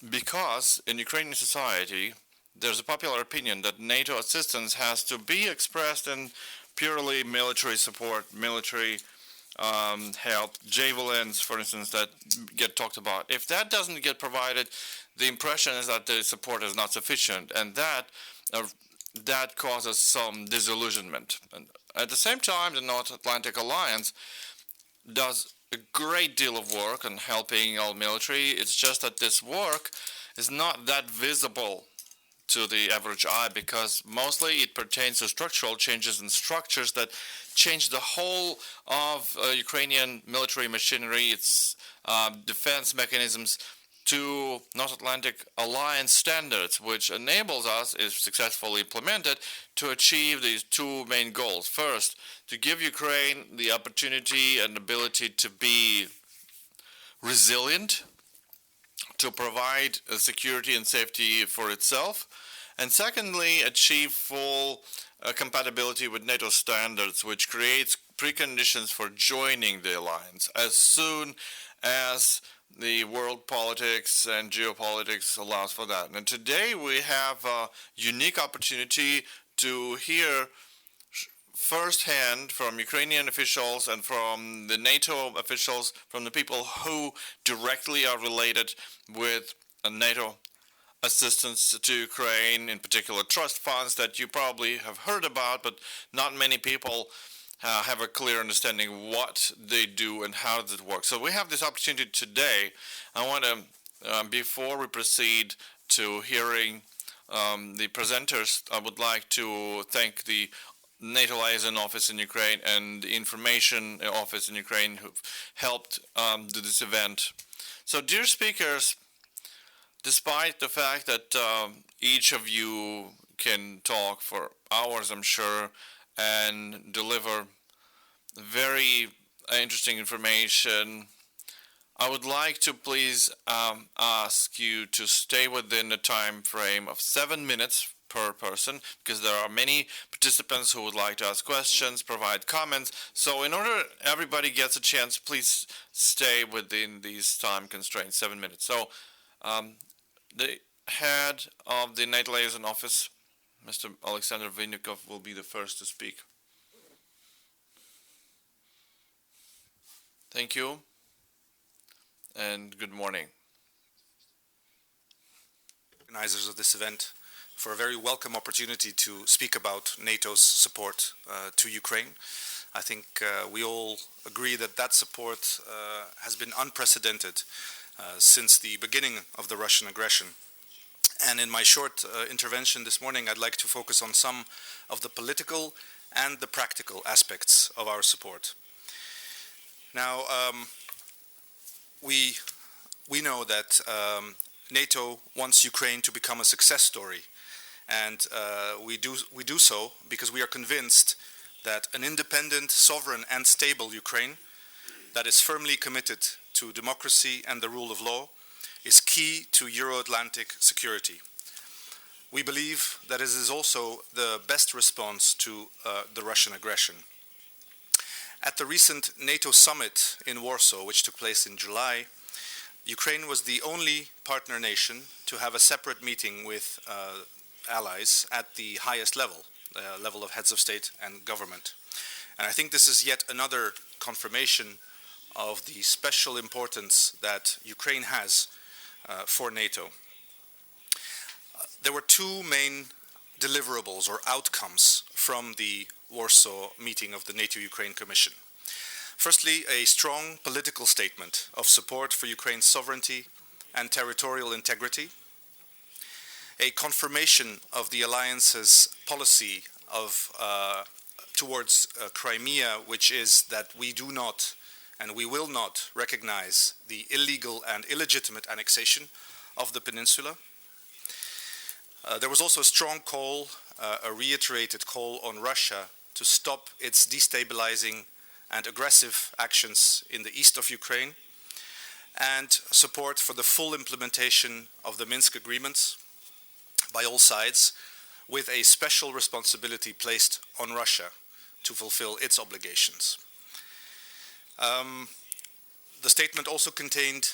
because in Ukrainian society, there's a popular opinion that NATO assistance has to be expressed in purely military support, military help, javelins, for instance, that get talked about. If that doesn't get provided, the impression is that the support is not sufficient, and that causes some disillusionment. And at the same time, the North Atlantic Alliance does a great deal of work on helping our military. It's just that this work is not that visible to the average eye because mostly it pertains to structural changes in structures that change the whole of Ukrainian military machinery, its defense mechanisms to North Atlantic Alliance standards, which enables us, if successfully implemented, to achieve these two main goals. First, to give Ukraine the opportunity and ability to be resilient, to provide security and safety for itself, and secondly, achieve full compatibility with NATO standards, which creates preconditions for joining the alliance as soon as the world politics and geopolitics allows for that. And today we have a unique opportunity to hear firsthand from Ukrainian officials and from the NATO officials, from the people who directly are related with NATO assistance to Ukraine, in particular trust funds that you probably have heard about, but not many people have a clear understanding what they do and how does it work. So we have this opportunity today. I want to, before we proceed to hearing the presenters, I would like to thank the NATO Liaison Office in Ukraine and the Information Office in Ukraine who've helped do this event. So dear speakers, despite the fact that each of you can talk for hours, I'm sure, and deliver very interesting information, I would like to please ask you to stay within the time frame of 7 minutes per person, because there are many participants who would like to ask questions, provide comments. So in order everybody gets a chance, please stay within these time constraints, 7 minutes. So the head of the NATO Liaison Office, Mr. Alexander Vinnikov, will be the first to speak. Thank you, and good morning. Organizers of this event for a very welcome opportunity to speak about NATO's support to Ukraine. I think we all agree that that support has been unprecedented since the beginning of the Russian aggression. And in my short intervention this morning, I'd like to focus on some of the political and the practical aspects of our support. Now, we know that NATO wants Ukraine to become a success story, and we do so because we are convinced that an independent, sovereign, and stable Ukraine that is firmly committed to democracy and the rule of law is key to Euro-Atlantic security. We believe that it is also the best response to the Russian aggression. At the recent NATO summit in Warsaw, which took place in July, Ukraine was the only partner nation to have a separate meeting with allies at the highest level, level of heads of state and government. And I think this is yet another confirmation of the special importance that Ukraine has for NATO. There were two main deliverables or outcomes from the Warsaw meeting of the NATO-Ukraine Commission. Firstly, a strong political statement of support for Ukraine's sovereignty and territorial integrity, a confirmation of the alliance's policy of towards Crimea, which is that we do not and we will not recognize the illegal and illegitimate annexation of the peninsula. There was also a strong call, a reiterated call on Russia to stop its destabilizing and aggressive actions in the east of Ukraine, and support for the full implementation of the Minsk agreements by all sides, with a special responsibility placed on Russia to fulfill its obligations. The statement also contained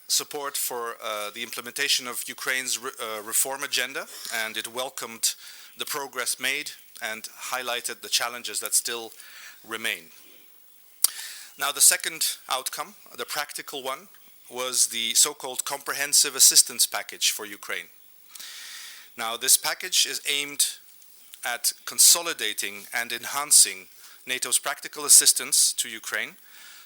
support for the implementation of Ukraine's reform agenda, and it welcomed the progress made and highlighted the challenges that still remain. Now, the second outcome, the practical one, was the so-called Comprehensive Assistance Package for Ukraine. Now, this package is aimed at consolidating and enhancing NATO's practical assistance to Ukraine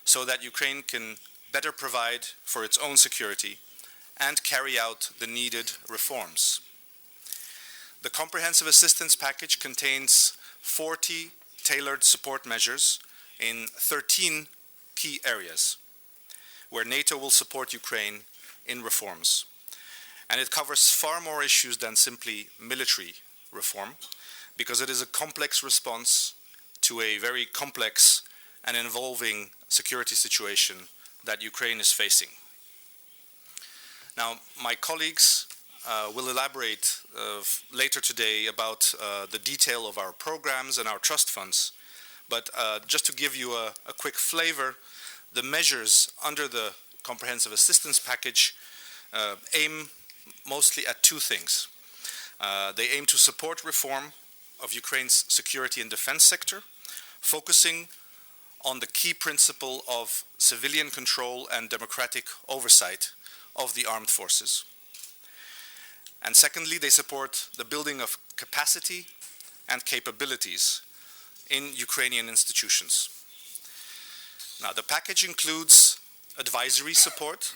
so that Ukraine can better provide for its own security and carry out the needed reforms. The Comprehensive Assistance Package contains 40 tailored support measures in 13 key areas where NATO will support Ukraine in reforms. And it covers far more issues than simply military reform, because it is a complex response to a very complex and involving security situation that Ukraine is facing. Now, my colleagues will elaborate later today about the detail of our programs and our trust funds. But just to give you a quick flavor, the measures under the Comprehensive Assistance Package aim mostly at two things. They aim to support reform of Ukraine's security and defense sector, focusing on the key principle of civilian control and democratic oversight of the armed forces. And secondly, they support the building of capacity and capabilities in Ukrainian institutions. Now, the package includes advisory support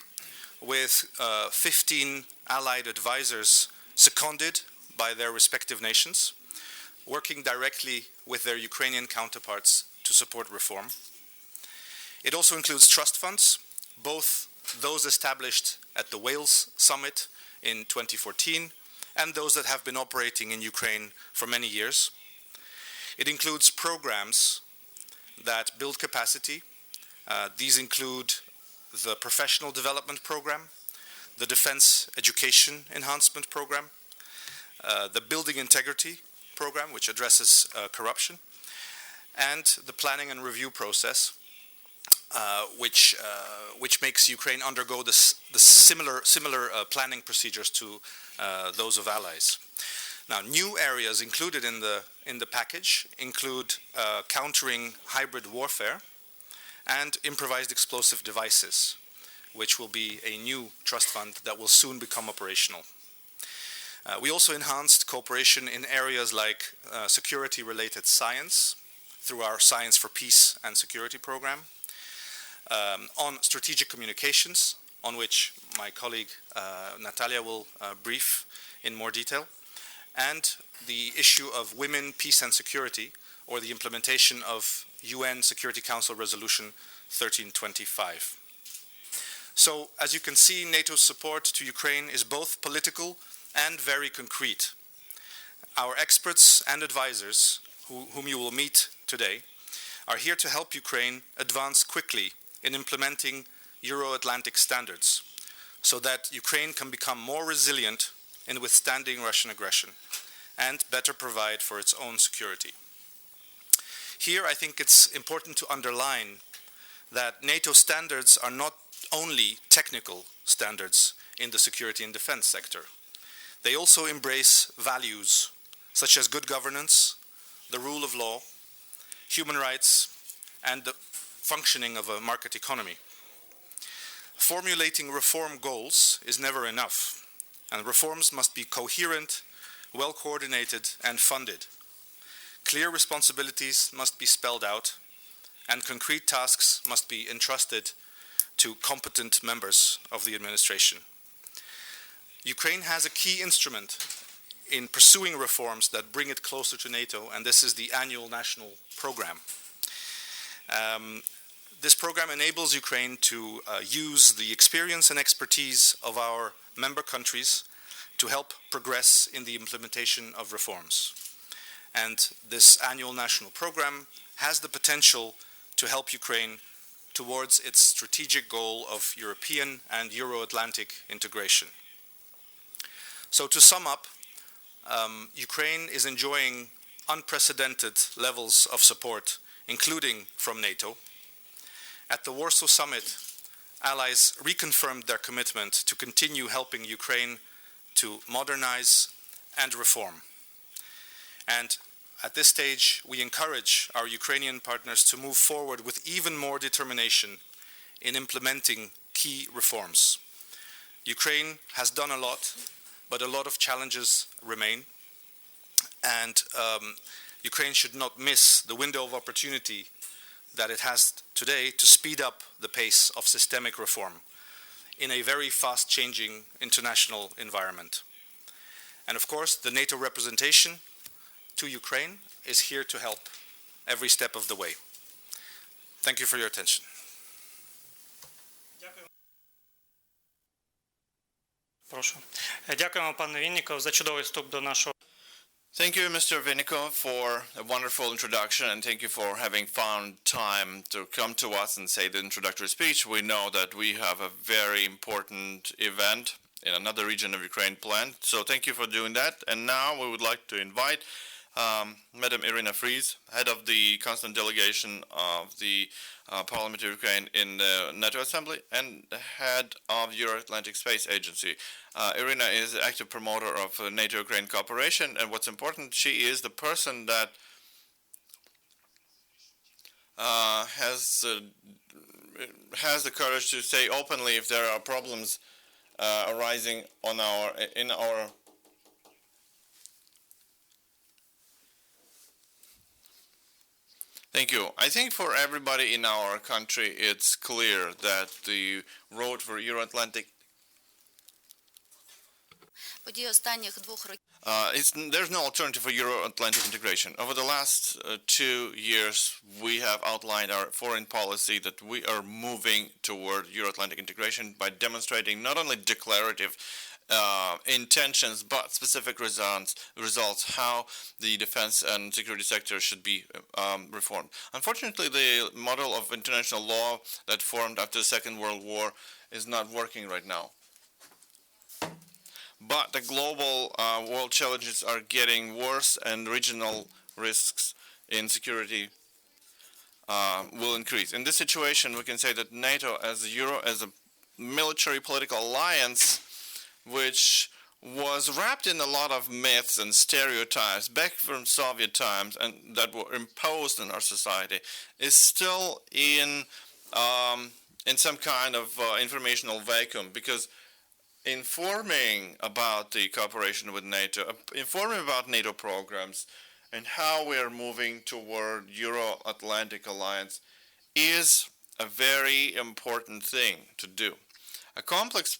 with 15 allied advisors seconded by their respective nations, working directly with their Ukrainian counterparts to support reform. It also includes trust funds, both those established at the Wales Summit in 2014 and those that have been operating in Ukraine for many years. It includes programs that build capacity. These include the Professional Development Program, the Defense Education Enhancement Program, the Building Integrity Program, which addresses corruption, and the Planning and Review Process, which makes Ukraine undergo the similar planning procedures to those of allies. Now, new areas included in the package include countering hybrid warfare and improvised explosive devices, which will be a new trust fund that will soon become operational. We also enhanced cooperation in areas like security-related science through our Science for Peace and Security program, on strategic communications, on which my colleague Natalia will brief in more detail, and the issue of women, peace and security, or the implementation of UN Security Council Resolution 1325. So, as you can see, NATO's support to Ukraine is both political and very concrete. Our experts and advisors, whom you will meet today, are here to help Ukraine advance quickly in implementing Euro-Atlantic standards so that Ukraine can become more resilient in withstanding Russian aggression and better provide for its own security. Here, I think it's important to underline that NATO standards are not only technical standards in the security and defense sector. They also embrace values such as good governance, the rule of law, human rights, and the functioning of a market economy. Formulating reform goals is never enough, and reforms must be coherent, well coordinated, and funded. Clear responsibilities must be spelled out, and concrete tasks must be entrusted to competent members of the administration. Ukraine has a key instrument in pursuing reforms that bring it closer to NATO, and this is the annual national program. This program enables Ukraine to use the experience and expertise of our member countries to help progress in the implementation of reforms. And this annual national program has the potential to help Ukraine towards its strategic goal of European and Euro-Atlantic integration. So to sum up, Ukraine is enjoying unprecedented levels of support, including from NATO. At the Warsaw Summit, allies reconfirmed their commitment to continue helping Ukraine to modernize and reform. And at this stage, we encourage our Ukrainian partners to move forward with even more determination in implementing key reforms. Ukraine has done a lot, but a lot of challenges remain. And Ukraine should not miss the window of opportunity that it has today to speed up the pace of systemic reform in a very fast-changing international environment. And of course, the NATO representation to Ukraine is here to help every step of the way. Thank you for your attention. Прошу. Дякуємо, пане Вінніков, за чудовий вступ до нашого. Thank you, Mr. Vinnikov, for a wonderful introduction, and thank you for having found time to come to us and say the introductory speech. We know that we have a very important event in another region of Ukraine planned, so thank you for doing that. And now we would like to invite Madam Irina Fries, head of the constant delegation of the Parliament of Ukraine in the NATO Assembly and head of Euro-Atlantic Space Agency. Irina is an active promoter of NATO-Ukraine cooperation, and what's important, she is the person that has the courage to say openly if there are problems arising in our Thank you. I think for everybody in our country, it's clear that the road for Euro-Atlantic there's no alternative for Euro-Atlantic integration. Over the last 2 years, we have outlined our foreign policy that we are moving toward Euro-Atlantic integration by demonstrating not only declarative intentions, but specific results, how the defense and security sector should be reformed. Unfortunately, the model of international law that formed after the Second World War is not working right now. But the global world challenges are getting worse, and regional risks in security will increase. In this situation, we can say that NATO as a military political alliance, which was wrapped in a lot of myths and stereotypes back from Soviet times and that were imposed in our society, is still in some kind of informational vacuum, because informing about the cooperation with NATO, informing about NATO programs and how we are moving toward Euro-Atlantic alliance is a very important thing to do. A complex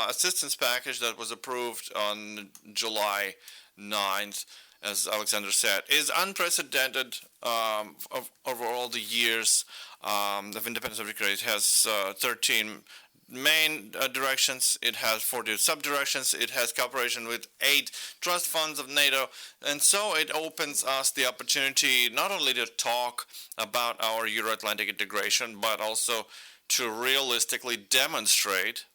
assistance package that was approved on July 9th, as Alexander said, is unprecedented over all the years of independence of Ukraine. It has 13 main directions, it has 40 sub-directions, it has cooperation with 8 trust funds of NATO, and so it opens us the opportunity not only to talk about our Euro-Atlantic integration, but also to realistically demonstrate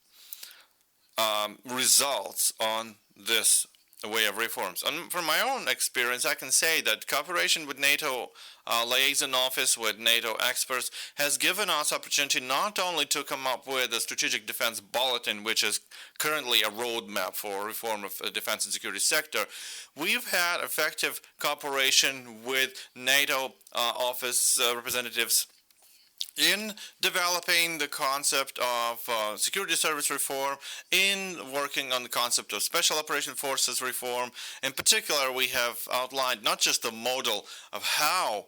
results on this way of reforms. And from my own experience, I can say that cooperation with NATO liaison office, with NATO experts, has given us opportunity not only to come up with a strategic defense bulletin, which is currently a roadmap for reform of the defense and security sector. We've had effective cooperation with NATO office representatives in developing the concept of security service reform, in working on the concept of special operation forces reform. In particular, we have outlined not just the model of how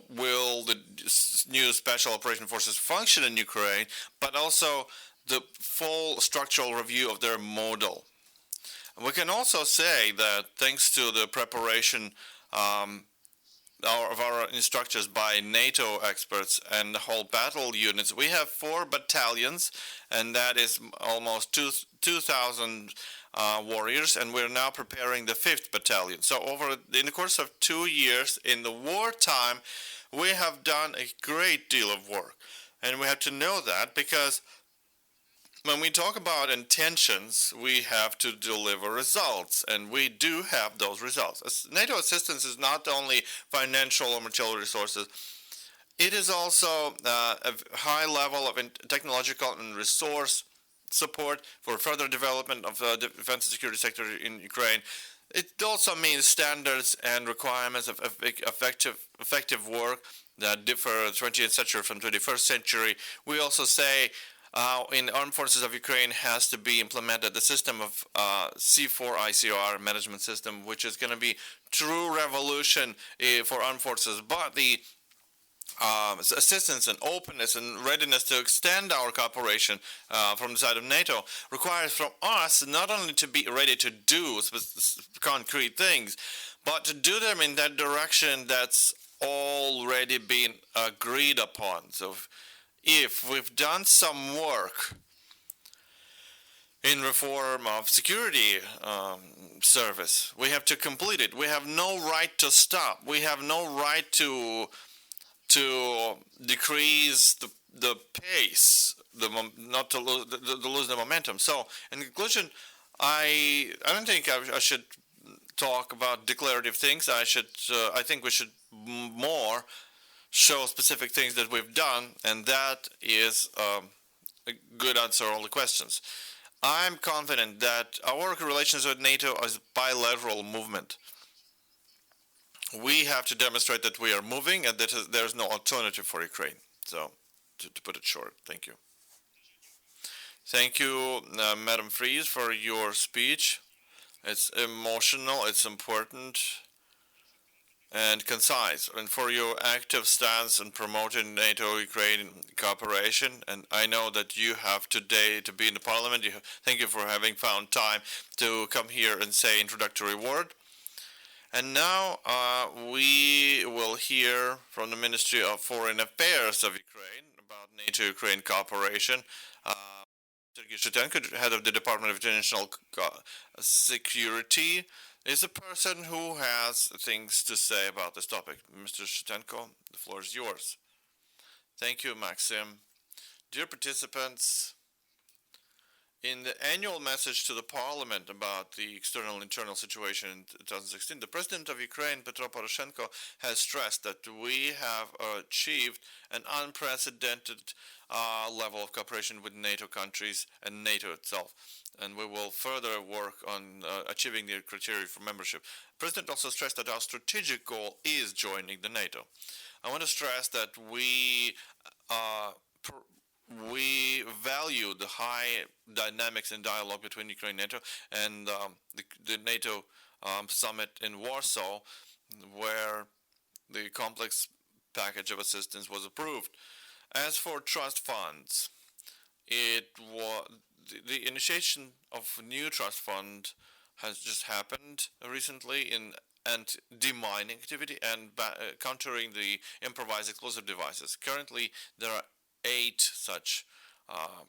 will the new special operation forces function in Ukraine, but also the full structural review of their model. We can also say that thanks to the preparation of our instructors by NATO experts and the whole battle units, we have 4 battalions, and that is almost 2,000 warriors, and we're now preparing the 5th battalion. So in the course of 2 years in the wartime, we have done a great deal of work. And we have to know that, because when we talk about intentions, we have to deliver results, and we do have those results. NATO assistance is not only financial or material resources. It is also a high level of technological and resource support for further development of the defense and security sector in Ukraine. It also means standards and requirements of effective work that differ 20th century from 21st century. We also say in armed forces of Ukraine has to be implemented the system of C4 ICR management system, which is going to be true revolution for armed forces. But the assistance and openness and readiness to extend our cooperation from the side of NATO requires from us not only to be ready to do concrete things, but to do them in that direction that's already been agreed upon. So if we've done some work in reform of security service, we have to complete it. We have no right to stop. We have no right to decrease the pace, not to lose the momentum. So, in conclusion, I don't think I should talk about declarative things. I think we should more show specific things that we've done, and that is a good answer to all the questions. I'm confident that our relations with NATO is a bilateral movement. We have to demonstrate that we are moving and that there's no alternative for Ukraine. So, to put it short, thank you. Thank you, Madam Fries, for your speech. It's emotional, it's important, and concise, and for your active stance in promoting NATO-Ukraine cooperation. And I know that you have today to be in the Parliament. Thank you for having found time to come here and say introductory word. And now we will hear from the Ministry of Foreign Affairs of Ukraine about NATO-Ukraine cooperation. Sergei Shchetenko, head of the Department of International Security, is a person who has things to say about this topic. Mr. Shchetenko, the floor is yours. Thank you, Maxim. Dear participants, in the annual message to the Parliament about the external and internal situation in 2016, the President of Ukraine, Petro Poroshenko, has stressed that we have achieved an unprecedented level of cooperation with NATO countries and NATO itself, and we will further work on achieving the criteria for membership. The President also stressed that our strategic goal is joining the NATO. I want to stress that we value the high dynamics and dialogue between Ukraine and NATO, and the NATO summit in Warsaw, where the complex package of assistance was approved. As for trust funds, it was the initiation of new trust fund has just happened recently in demining activity and countering the improvised explosive devices. Currently, there are 8 such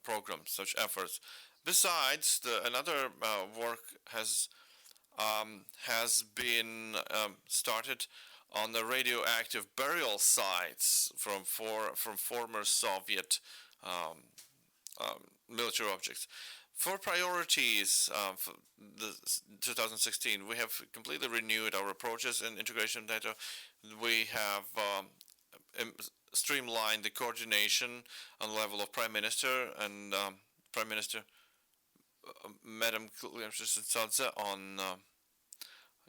programs, such efforts. Besides, another work has been started on the radioactive burial sites from former Soviet military objects. For priorities for the 2016, we have completely renewed our approaches in integration of NATO. We have streamlined the coordination on the level of Prime Minister and Prime Minister Madam Ukrinform on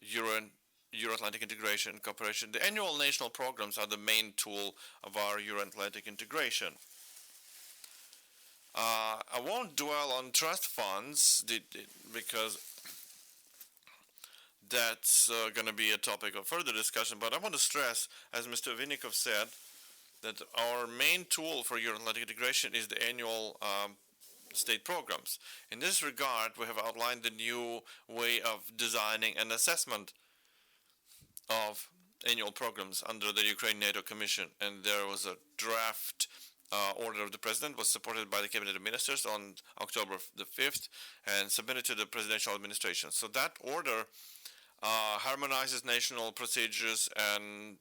Euro-Atlantic integration and cooperation. The annual national programs are the main tool of our Euro-Atlantic integration. I won't dwell on trust funds because that's going to be a topic of further discussion, but I want to stress, as Mr. Vinnikov said, that our main tool for Euro-Atlantic integration is the annual state programs. In this regard, we have outlined the new way of designing an assessment of annual programs under the Ukraine-NATO Commission, and there was a draft order of the President, was supported by the Cabinet of Ministers on October the 5th and submitted to the Presidential Administration. So that order harmonizes national procedures and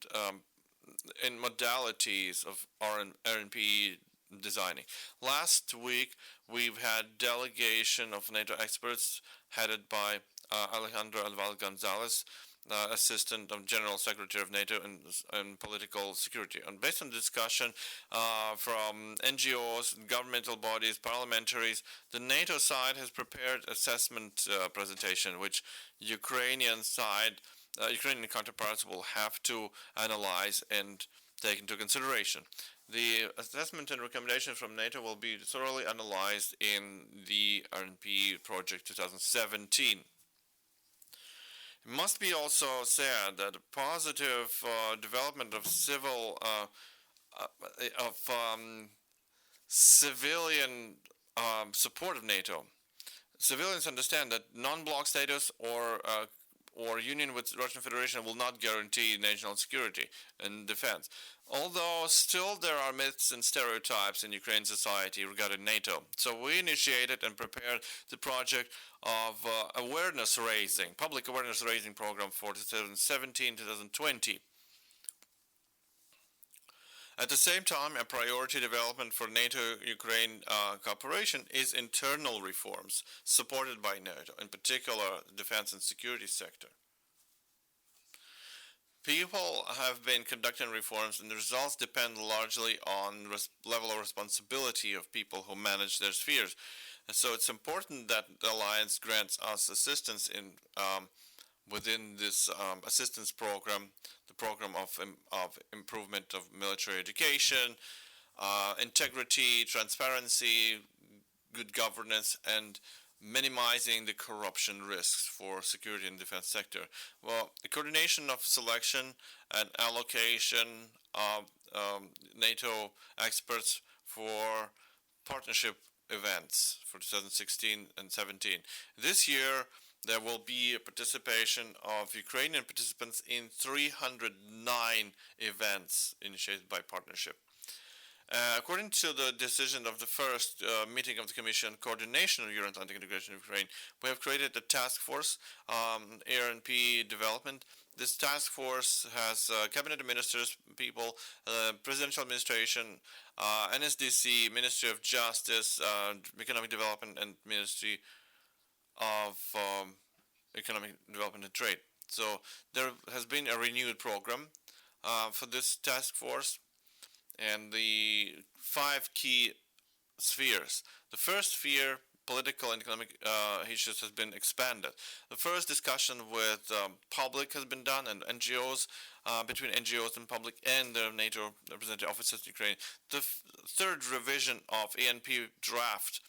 in modalities of RNP designing. Last week, we've had delegation of NATO experts headed by Alejandro Alval Gonzalez Assistant of General Secretary of NATO and Political Security. And based on discussion from NGOs, governmental bodies, parliamentaries, the NATO side has prepared assessment presentation, which Ukrainian counterparts will have to analyze and take into consideration. The assessment and recommendations from NATO will be thoroughly analyzed in the RNP Project 2017. It must be also said that a positive development of civilian support of NATO. Civilians understand that non-bloc status or union with Russian Federation will not guarantee national security and defense. Although still there are myths and stereotypes in Ukraine society regarding NATO. So we initiated and prepared the project of awareness raising, public awareness raising program for 2017-2020. At the same time, a priority development for NATO-Ukraine cooperation is internal reforms supported by NATO, in particular the defense and security sector. People have been conducting reforms, and the results depend largely on level of responsibility of people who manage their spheres. And so it's important that the alliance grants us assistance in within this assistance program, the program of improvement of military education, integrity, transparency, good governance, and minimizing the corruption risks for security and defense sector. Well, the coordination of selection and allocation of NATO experts for partnership events for 2016 and 17. This year, there will be a participation of Ukrainian participants in 309 events initiated by partnership. According to the decision of the first meeting of the Commission Coordination of Euro-Atlantic Integration of Ukraine, we have created a task force, RNP development. This task force has cabinet ministers, people, presidential administration, NSDC, Ministry of Justice, Economic Development, and Ministry of Economic Development and Trade. So there has been a renewed program for this task force, and the 5 key spheres. The first sphere, political and economic issues, has been expanded. The first discussion with public has been done, and NGOs, between NGOs and public and the NATO representative offices in Ukraine. The third revision of ENP draft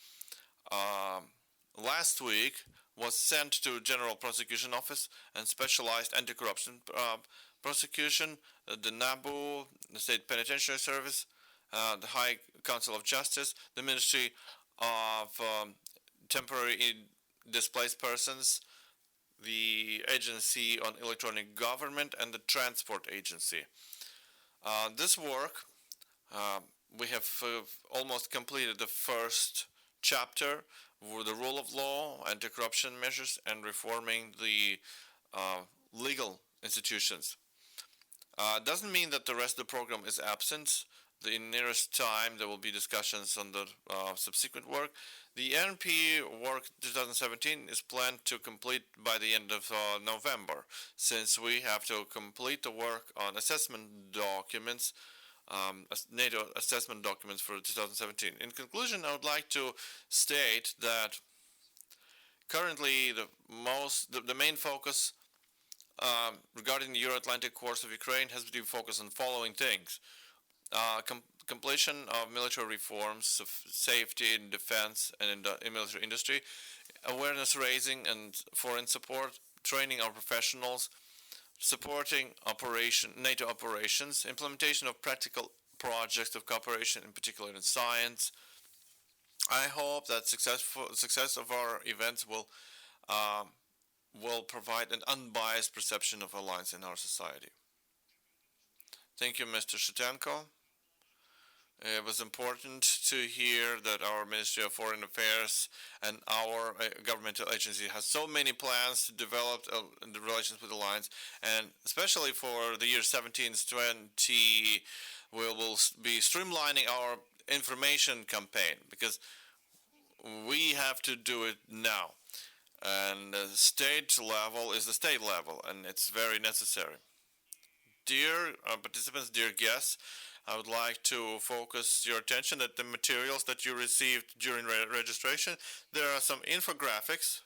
last week was sent to General Prosecution Office and Specialized Anti-Corruption Prosecution, the NABU, the State Penitentiary Service, the High Council of Justice, the Ministry of Temporary Displaced Persons, the Agency on Electronic Government, and the Transport Agency. This work, we have almost completed the first chapter with the rule of law, anti-corruption measures, and reforming the legal institutions. Doesn't mean that the rest of the program is absent. In nearest time, there will be discussions on the subsequent work. The NP work 2017 is planned to complete by the end of November, since we have to complete the work on assessment documents, NATO assessment documents for 2017. In conclusion, I would like to state that currently the main focus regarding the Euro-Atlantic course of Ukraine has been focused on following things. Completion of military reforms of safety and defense and in military industry, awareness raising and foreign support, training our professionals, supporting NATO operations, implementation of practical projects of cooperation, in particular in science. I hope that success of our events will provide an unbiased perception of alliance in our society. Thank you, Mr. Shevchenko. It was important to hear that our Ministry of Foreign Affairs and our governmental agency has so many plans to develop the relations with the alliance, and especially for the year 17-20, we will be streamlining our information campaign, because we have to do it now. And the state level is the state level, and it's very necessary. Dear participants, dear guests, I would like to focus your attention that the materials that you received during registration, there are some infographics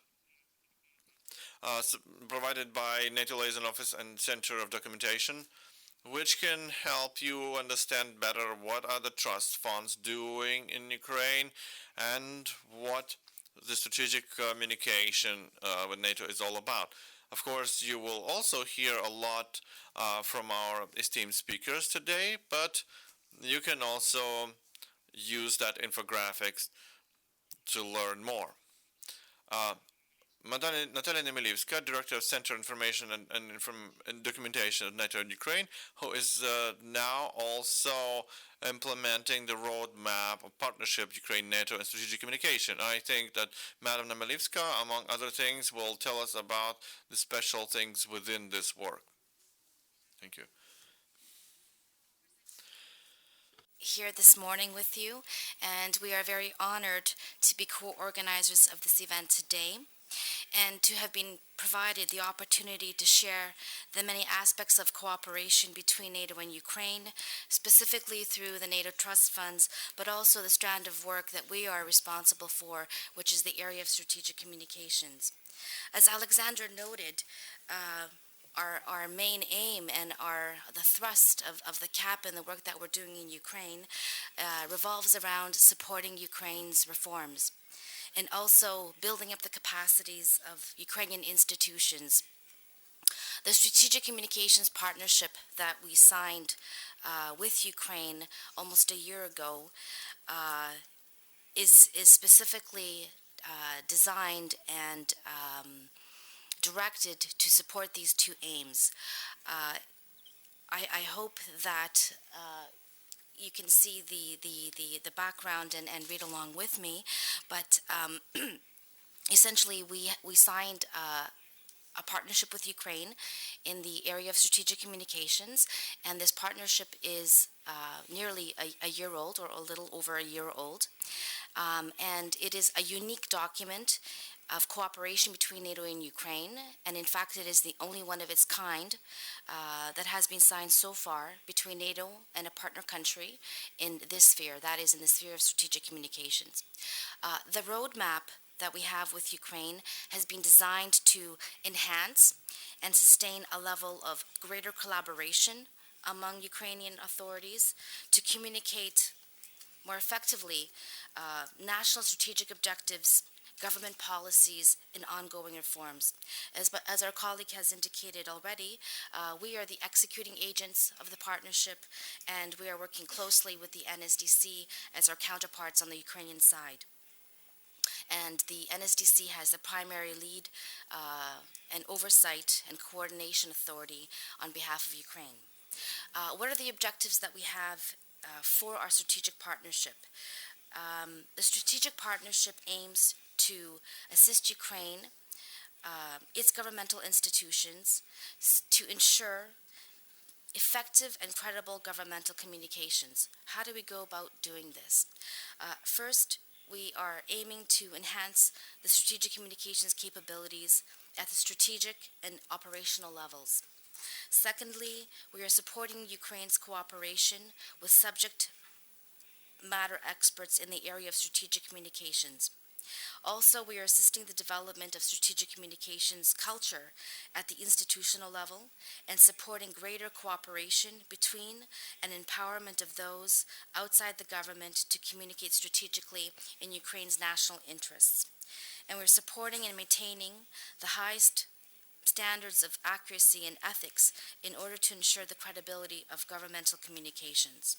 provided by NATO Liaison Office and Center of Documentation, which can help you understand better what are the trust funds doing in Ukraine and what the strategic communication with NATO is all about. Of course, you will also hear a lot from our esteemed speakers today, but you can also use that infographics to learn more. Natalia Nemilivska, Director of Center Information and Documentation of NATO in Ukraine, who is now also implementing the roadmap of partnership Ukraine-NATO and strategic communication. I think that Madam Nemilivska, among other things, will tell us about the special things within this work. Thank you. Here this morning with you, and we are very honored to be co-organizers of this event today, and to have been provided the opportunity to share the many aspects of cooperation between NATO and Ukraine, specifically through the NATO Trust Funds, but also the strand of work that we are responsible for, which is the area of strategic communications. As Alexander noted, our main aim and the thrust of the CAP and the work that we're doing in Ukraine revolves around supporting Ukraine's reforms, and also building up the capacities of Ukrainian institutions. The strategic communications partnership that we signed with Ukraine almost a year ago is specifically designed and directed to support these two aims. I hope that you can see the background and read along with me, but essentially we signed a partnership with Ukraine in the area of strategic communications, and this partnership is nearly a year old, or a little over a year old, and it is a unique document of cooperation between NATO and Ukraine, and in fact it is the only one of its kind that has been signed so far between NATO and a partner country in this sphere, that is in the sphere of strategic communications. The roadmap that we have with Ukraine has been designed to enhance and sustain a level of greater collaboration among Ukrainian authorities to communicate more effectively national strategic objectives, government policies, and ongoing reforms. As our colleague has indicated already, we are the executing agents of the partnership, and we are working closely with the NSDC as our counterparts on the Ukrainian side. And the NSDC has the primary lead and oversight and coordination authority on behalf of Ukraine. What are the objectives that we have for our strategic partnership? The strategic partnership aims to assist Ukraine, its governmental institutions, to ensure effective and credible governmental communications. How do we go about doing this? First, we are aiming to enhance the strategic communications capabilities at the strategic and operational levels. Secondly, we are supporting Ukraine's cooperation with subject matter experts in the area of strategic communications. Also, we are assisting the development of strategic communications culture at the institutional level and supporting greater cooperation between and empowerment of those outside the government to communicate strategically in Ukraine's national interests. And we're supporting and maintaining the highest standards of accuracy and ethics in order to ensure the credibility of governmental communications.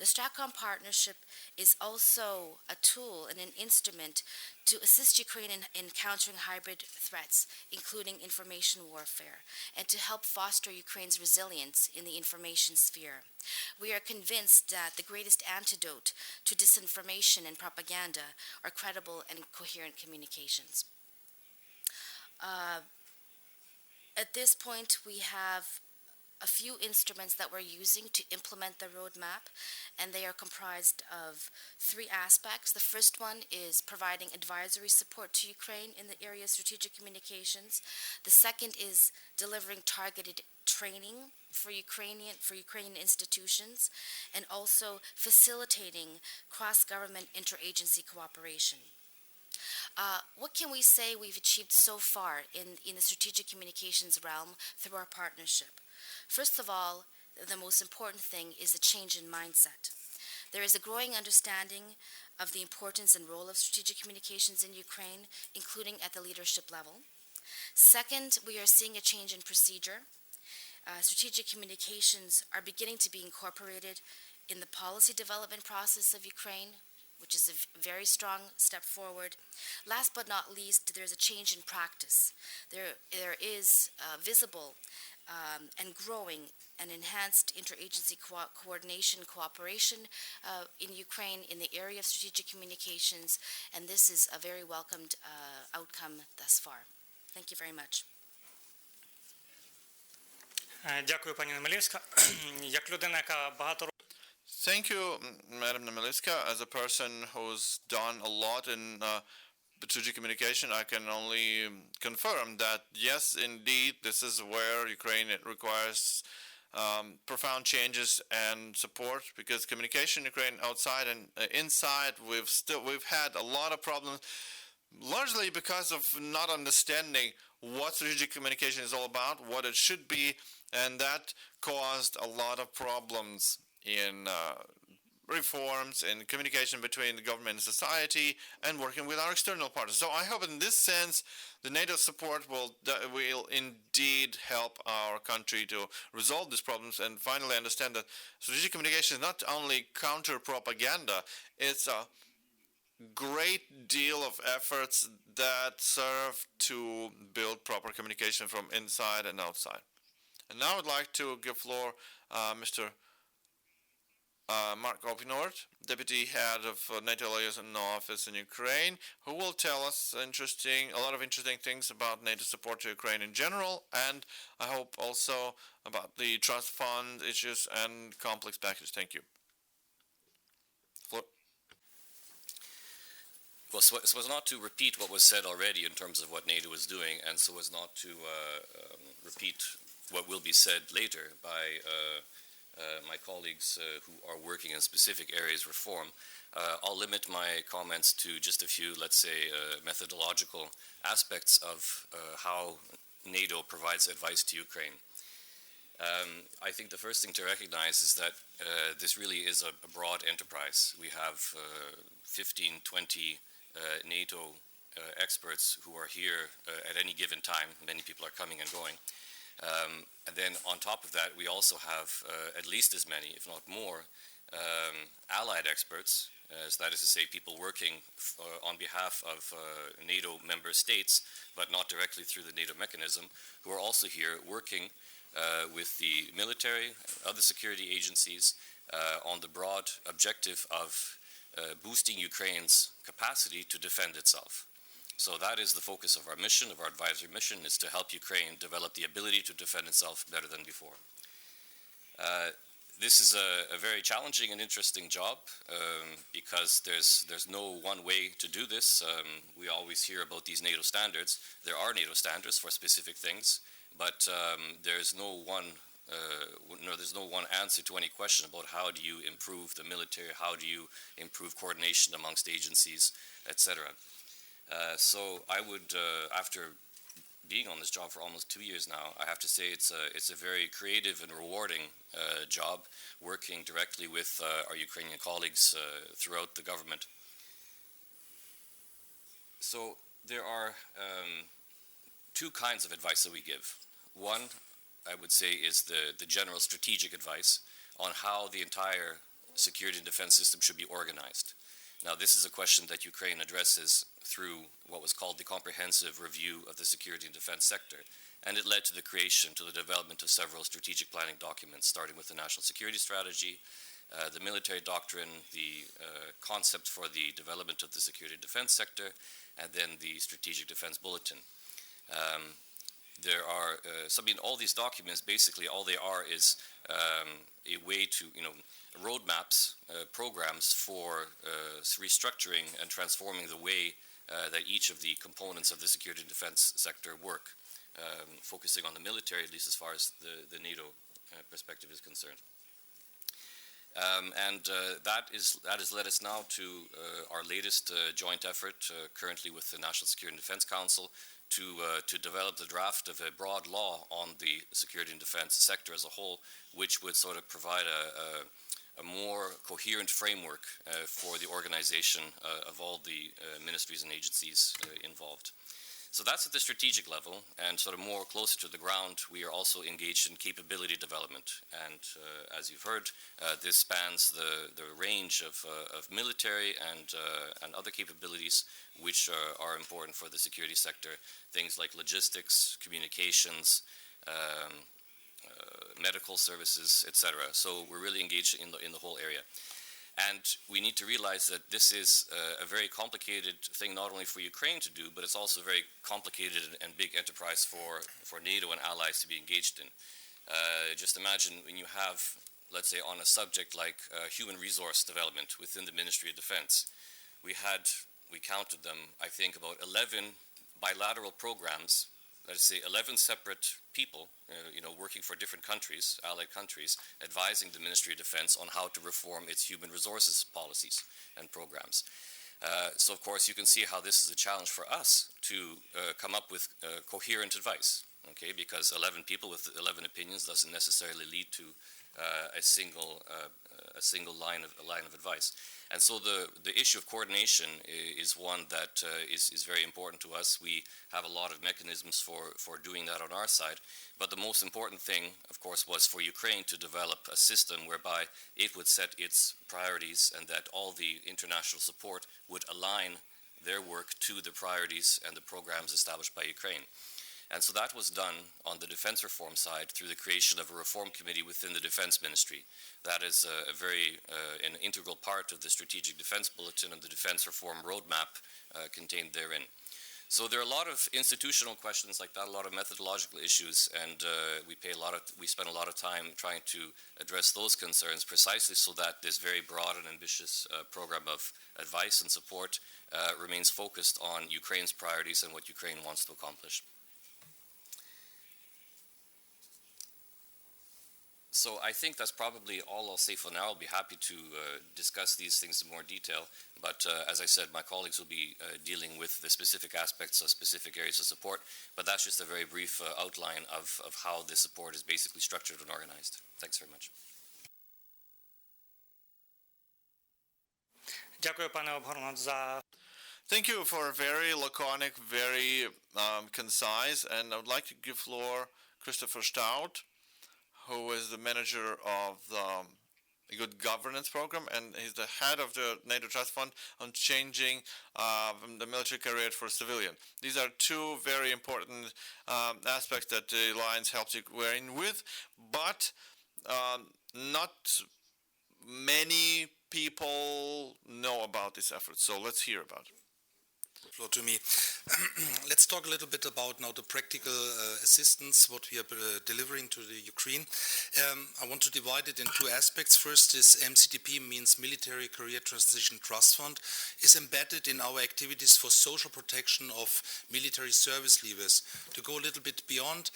The STRATCOM partnership is also a tool and an instrument to assist Ukraine in countering hybrid threats, including information warfare, and to help foster Ukraine's resilience in the information sphere. We are convinced that the greatest antidote to disinformation and propaganda are credible and coherent communications. At this point, we have a few instruments that we're using to implement the roadmap, and they are comprised of three aspects. The first one is providing advisory support to Ukraine in the area of strategic communications. The second is delivering targeted training for Ukrainian institutions, and also facilitating cross-government interagency cooperation. What can we say we've achieved so far in the strategic communications realm through our partnership? First of all, the most important thing is a change in mindset. There is a growing understanding of the importance and role of strategic communications in Ukraine, including at the leadership level. Second, we are seeing a change in procedure. Strategic communications are beginning to be incorporated in the policy development process of Ukraine, which is a very strong step forward. Last but not least, there's a change in practice. There is visible and growing and enhanced interagency coordination, cooperation in Ukraine in the area of strategic communications, and this is a very welcomed outcome thus far. Thank you very much. Дякую, пані Немелівська. Як людина, яка багато Thank you, Madam Nemeliska. As a person who's done a lot in strategic communication, I can only confirm that, yes, indeed, this is where Ukraine requires profound changes and support, because communication in Ukraine outside and inside, we've had a lot of problems, largely because of not understanding what strategic communication is all about, what it should be, and that caused a lot of problems in reforms in communication between the government and society and working with our external partners. So I hope in this sense the NATO support will indeed help our country to resolve these problems and finally understand that strategic communication is not only counter-propaganda, it's a great deal of efforts that serve to build proper communication from inside and outside. And now I'd like to give floor Mr. Mark Opinord, Deputy Head of NATO Liaison Office in Ukraine, who will tell us a lot of interesting things about NATO support to Ukraine in general, and I hope also about the trust fund issues and complex package. Thank you. Floor. Well, so as not to repeat what was said already in terms of what NATO is doing, and so as not to repeat what will be said later by my colleagues who are working in specific areas of reform, I'll limit my comments to just a few, let's say, methodological aspects of how NATO provides advice to Ukraine. I think the first thing to recognize is that this really is a broad enterprise. We have 15, 20 NATO experts who are here at any given time. Many people are coming and going. And then on top of that, we also have at least as many, if not more, allied experts, that is to say, people working on behalf of NATO member states, but not directly through the NATO mechanism, who are also here working with the military, other security agencies, on the broad objective of boosting Ukraine's capacity to defend itself. So that is the focus of our mission, of our advisory mission, is to help Ukraine develop the ability to defend itself better than before. This is a very challenging and interesting job because there's no one way to do this. We always hear about these NATO standards. There are NATO standards for specific things, but there's no one answer to any question about how do you improve the military, how do you improve coordination amongst agencies, etc. So I would, after being on this job for almost 2 years now, I have to say it's a very creative and rewarding job, working directly with our Ukrainian colleagues throughout the government. So there are two kinds of advice that we give. One, I would say, is the general strategic advice on how the entire security and defense system should be organized. Now, this is a question that Ukraine addresses through what was called the Comprehensive Review of the Security and Defense Sector, and it led to the creation, to the development of several strategic planning documents, starting with the National Security Strategy, the military doctrine, the concept for the development of the security and defense sector, and then the Strategic Defense Bulletin. there are, all these documents, basically all they are is a way to, roadmaps, programs for restructuring and transforming the way that each of the components of the security and defense sector work, focusing on the military, at least as far as the NATO perspective is concerned. That has led us now to our latest joint effort, currently with the National Security and Defense Council, to develop the draft of a broad law on the security and defense sector as a whole, which would sort of provide a more coherent framework for the organization of all the ministries and agencies involved. So that's at the strategic level, and sort of more closer to the ground, we are also engaged in capability development. And as you've heard, this spans the range of military and other capabilities which are important for the security sector, things like logistics, communications, medical services, etc. So we're really engaged in the whole area. And we need to realize that this is a very complicated thing, not only for Ukraine to do, but it's also a very complicated and big enterprise for NATO and allies to be engaged in. Just imagine when you have, let's say, on a subject like human resource development within the Ministry of Defense, we counted them, I think, about 11 bilateral programs, let's say 11 separate people, working for different countries, allied countries, advising the Ministry of Defense on how to reform its human resources policies and programs. So, of course, you can see how this is a challenge for us to come up with coherent advice, okay? Because 11 people with 11 opinions doesn't necessarily lead to a single line of advice. And so the issue of coordination is one that is very important to us. We have a lot of mechanisms for doing that on our side. But the most important thing, of course, was for Ukraine to develop a system whereby it would set its priorities and that all the international support would align their work to the priorities and the programs established by Ukraine. And so that was done on the defense reform side through the creation of a reform committee within the defense ministry. That is an integral part of the strategic defense bulletin and the defense reform roadmap contained therein. So there are a lot of institutional questions like that, a lot of methodological issues, and we spend a lot of time trying to address those concerns precisely so that this very broad and ambitious program of advice and support remains focused on Ukraine's priorities and what Ukraine wants to accomplish. So I think that's probably all I'll say for now. I'll be happy to discuss these things in more detail. But as I said, my colleagues will be dealing with the specific aspects of specific areas of support. But that's just a very brief outline of how this support is basically structured and organized. Thanks very much. Дякую, пане Обгорнат, за... Thank you for a very laconic, very concise, and I would like to give floor Christopher Stout, who is the manager of the Good Governance Program, and he's the head of the NATO Trust Fund on changing the military career for civilian. These are two very important aspects that the Alliance helps Ukraine with, but not many people know about this effort. So let's hear about it. Floor to me. Let's talk a little bit about now the practical assistance, what we are delivering to the Ukraine. I want to divide it in two aspects. First is MCTP, means Military Career Transition Trust Fund, is embedded in our activities for social protection of military service leavers. To go a little bit beyond,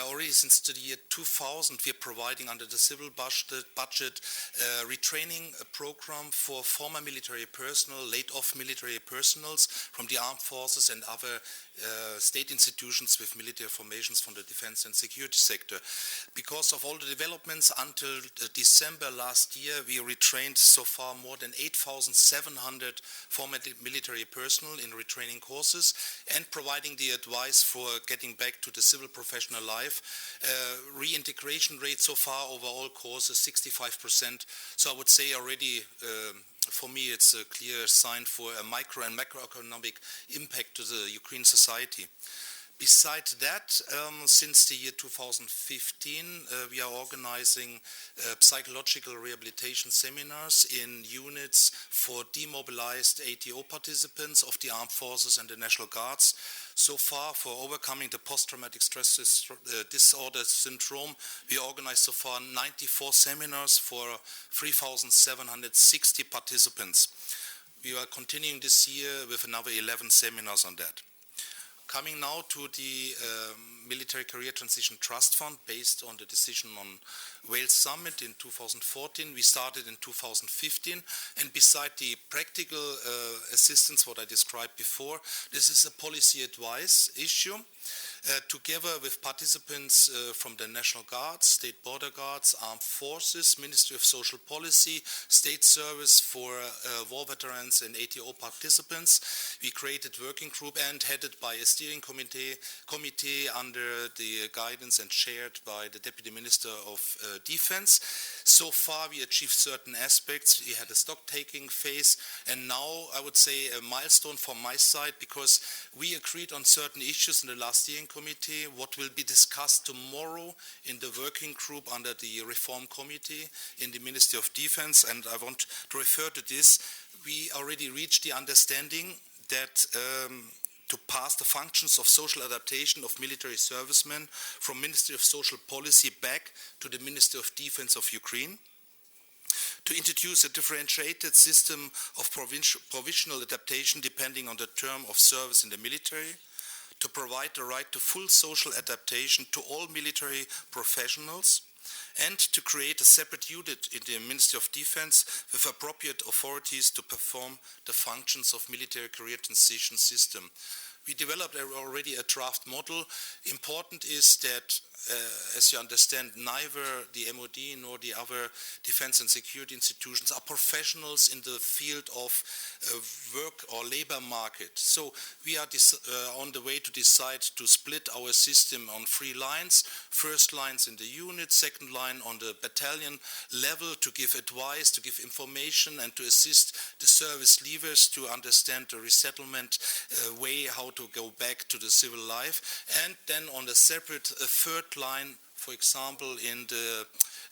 already since the year 2000, we are providing under the civil budget retraining program for former military personnel, laid-off military personnels from the armed forces and other state institutions with military formations from the defense and security sector. Because of all the developments until December last year, we retrained so far more than 8,700 former military personnel in retraining courses and providing the advice for getting back to the civil professional life. Reintegration rate so far over all courses 65%. So I would say already for me, it's a clear sign for a micro and macroeconomic impact to the Ukraine society. Besides that, since the year 2015, we are organizing psychological rehabilitation seminars in units for demobilized ATO participants of the armed forces and the National Guards. So far, for overcoming the post-traumatic stress disorder syndrome, we organized so far 94 seminars for 3,760 participants. We are continuing this year with another 11 seminars on that. Coming now to the Military Career Transition Trust Fund, based on the decision on Wales Summit in 2014. We started in 2015, and beside the practical assistance, what I described before, this is a policy advice issue. Together with participants from the National Guard, State Border Guards, Armed Forces, Ministry of Social Policy, State Service for War Veterans and ATO participants, we created working group and headed by a steering committee under the guidance and chaired by the Deputy Minister of Defense. So far we achieved certain aspects. We had a stock-taking phase, and now I would say a milestone from my side, because we agreed on certain issues in the last steering committee, what will be discussed tomorrow in the working group under the Reform Committee in the Ministry of Defense, and I want to refer to this. We already reached the understanding that to pass the functions of social adaptation of military servicemen from Ministry of Social Policy back to the Ministry of Defense of Ukraine, to introduce a differentiated system of provisional adaptation depending on the term of service in the military, to provide the right to full social adaptation to all military professionals, and to create a separate unit in the Ministry of Defense with appropriate authorities to perform the functions of military career transition system. We developed already a draft model. Important is that, as you understand, neither the MOD nor the other defense and security institutions are professionals in the field of work or labor market. So we are on the way to decide to split our system on 3 lines. First lines in the unit, second line on the battalion level to give advice, to give information, and to assist the service leavers to understand the resettlement way, how to go back to the civil life. And then on the separate third line, for example, in the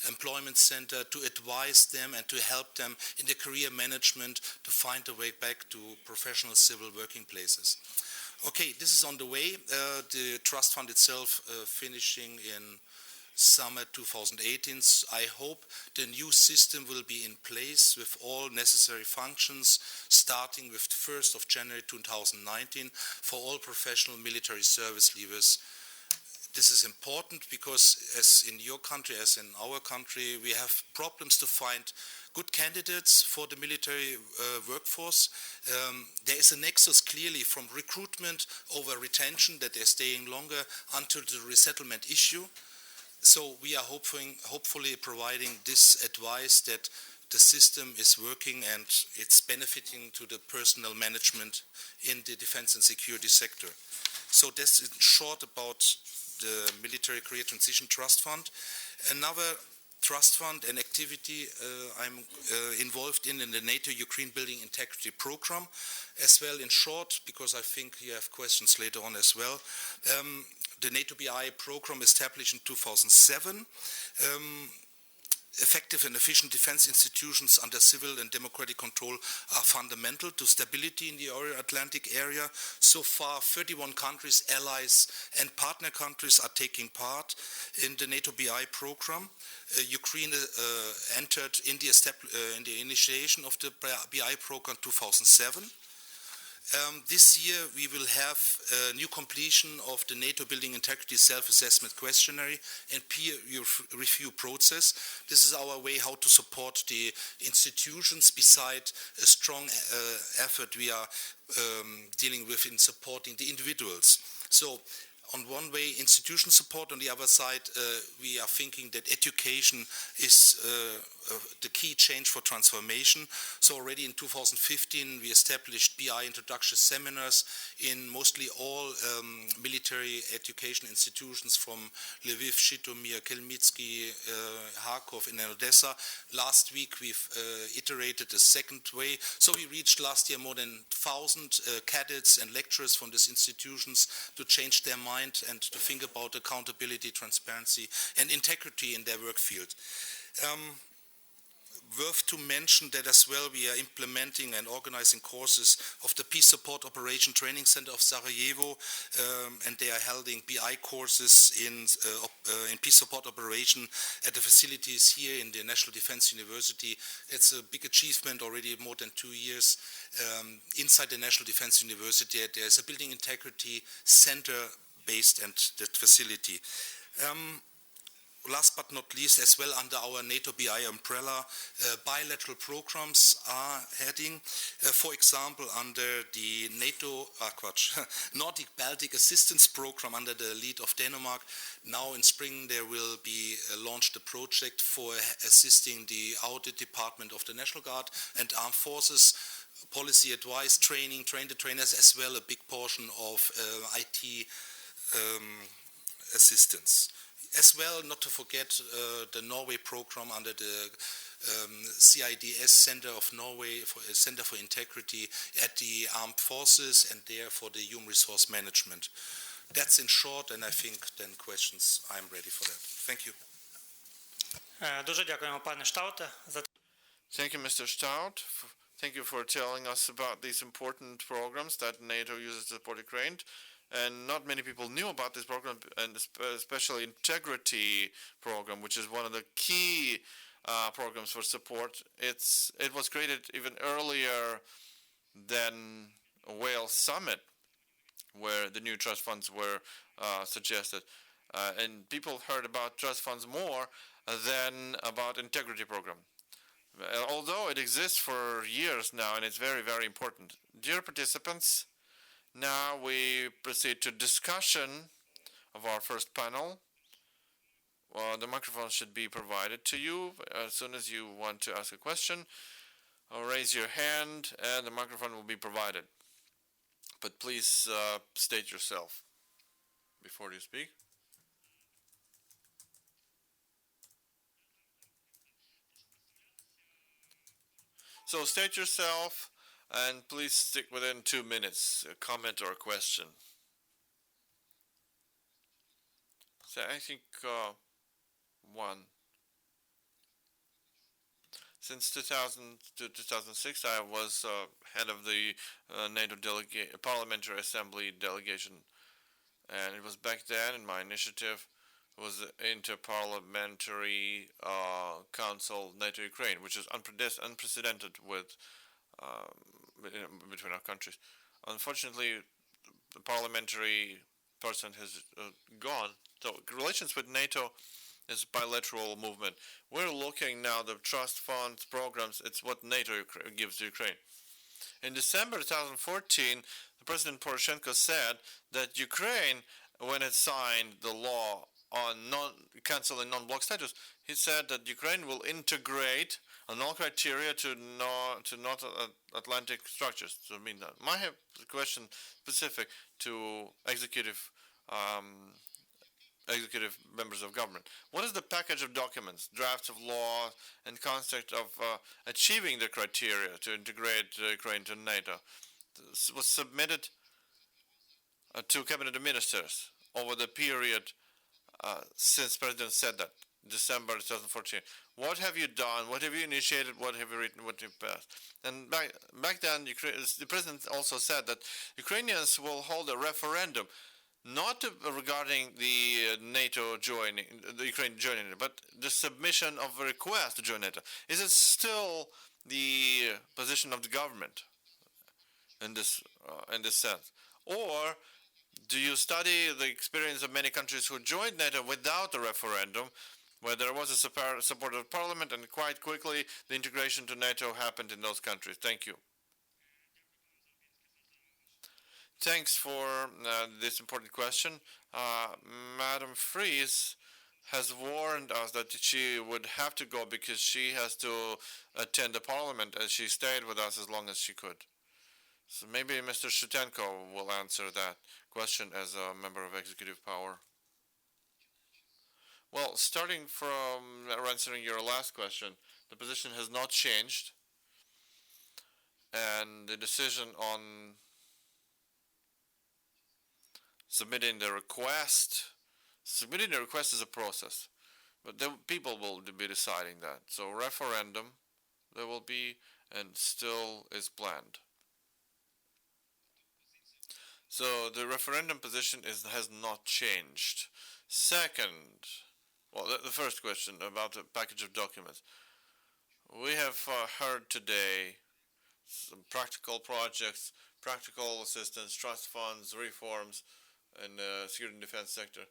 employment center, to advise them and to help them in the career management to find a way back to professional civil working places. Okay, this is on the way. The trust fund itself finishing in summer 2018. I hope the new system will be in place with all necessary functions starting with the 1st of January 2019 for all professional military service leavers. This is important because, as in your country, as in our country, we have problems to find good candidates for the military workforce. There is a nexus clearly from recruitment over retention, that they're staying longer, until the resettlement issue. So we are hopefully providing this advice that the system is working and it's benefiting to the personnel management in the defense and security sector. So that's in short about the Military Career Transition Trust Fund. Another trust fund and activity I'm involved in the NATO Ukraine Building Integrity Program as well. In short, because I think you have questions later on as well. The NATO BI program established in 2007. Effective and efficient defense institutions under civil and democratic control are fundamental to stability in the Euro-Atlantic area. So far, 31 countries, allies and partner countries are taking part in the NATO BI program. Ukraine entered in the initiation of the BI program 2007. This year we will have a new completion of the NATO Building Integrity Self-Assessment Questionnaire and peer review process. This is our way how to support the institutions beside a strong effort we are dealing with in supporting the individuals. So on one way, institution support. On the other side, we are thinking that education is the key change for transformation. So already in 2015, we established BI introduction seminars in mostly all military education institutions from Lviv, Zhytomyr, Khmelnytsky, Kharkov, and Odessa. Last week, we've iterated the second way. So we reached last year more than 1,000 cadets and lecturers from these institutions to change their mind and to think about accountability, transparency, and integrity in their work field. worth to mention that as well we are implementing and organizing courses of the Peace Support Operation Training Center of Sarajevo, and they are holding BI courses in peace support operation at the facilities here in the National Defense University. It's a big achievement already, more than 2 years. Inside the National Defense University, there's a building integrity center based at that facility. Last but not least, as well under our NATO BI umbrella, bilateral programs are heading. For example, under the NATO Nordic Baltic Assistance Program under the lead of Denmark, now in spring there will be launched a project for assisting the audit department of the National Guard and Armed Forces, policy advice, training, train the trainers, as well a big portion of IT assistance. As well, not to forget the Norway program under the CIDS Center of Norway, Center for Integrity at the Armed Forces, and there for the Human Resource Management. That's in short, and I think then questions, I'm ready for that. Thank you. Дуже дякуємо, пане Штауте, за Thank you, Mr. Stout. Thank you for telling us about these important programs that NATO uses to support Ukraine. And not many people knew about this program, and especially Integrity program, which is one of the key programs for support. It was created even earlier than Wales Summit, where the new trust funds were suggested. And people heard about trust funds more than about Integrity program. Although it exists for years now, and it's very, very important. Dear participants, now we proceed to discussion of our first panel. The microphone should be provided to you as soon as you want to ask a question. Raise your hand and the microphone will be provided. But please state yourself before you speak. So state yourself. And please stick within 2 minutes, a comment or a question. So I think one. Since 2000 to 2006, I was head of the NATO Parliamentary Assembly delegation. And it was back then, in my initiative, was the Interparliamentary Council NATO Ukraine, which is unprecedented with between our countries. Unfortunately, the parliamentary person has gone. So relations with NATO is a bilateral movement. We're looking now at the trust funds programs. It's what NATO gives to Ukraine. In December 2014, the President Poroshenko said that Ukraine, when it signed the law on canceling non-block status, he said that Ukraine will integrate on all criteria to North Atlantic structures. So I mean that. I have a question specific to executive members of government. What is the package of documents, drafts of law, and concept of achieving the criteria to integrate Ukraine to NATO? This was submitted to cabinet ministers over the period since President said that, December 2014. What have you done? What have you initiated? What have you written? What have you passed? And back then, the President also said that Ukrainians will hold a referendum, not regarding the NATO joining, the Ukraine joining it, but the submission of a request to join NATO. Is it still the position of the government in this sense, or do you study the experience of many countries who joined NATO without a referendum, where there was a support of parliament, and quite quickly the integration to NATO happened in those countries? Thank you. Thanks for this important question. Madam Fries has warned us that she would have to go because she has to attend the parliament, and she stayed with us as long as she could. So maybe Mr. Shutenko will answer that question as a member of executive power. Well, starting from answering your last question, the position has not changed, and the decision on submitting the request is a process, but the people will be deciding that. So referendum there will be and still is planned. So the referendum position has not changed. Second, well, the first question about the package of documents. We have heard today some practical projects, practical assistance, trust funds, reforms in the security and defense sector.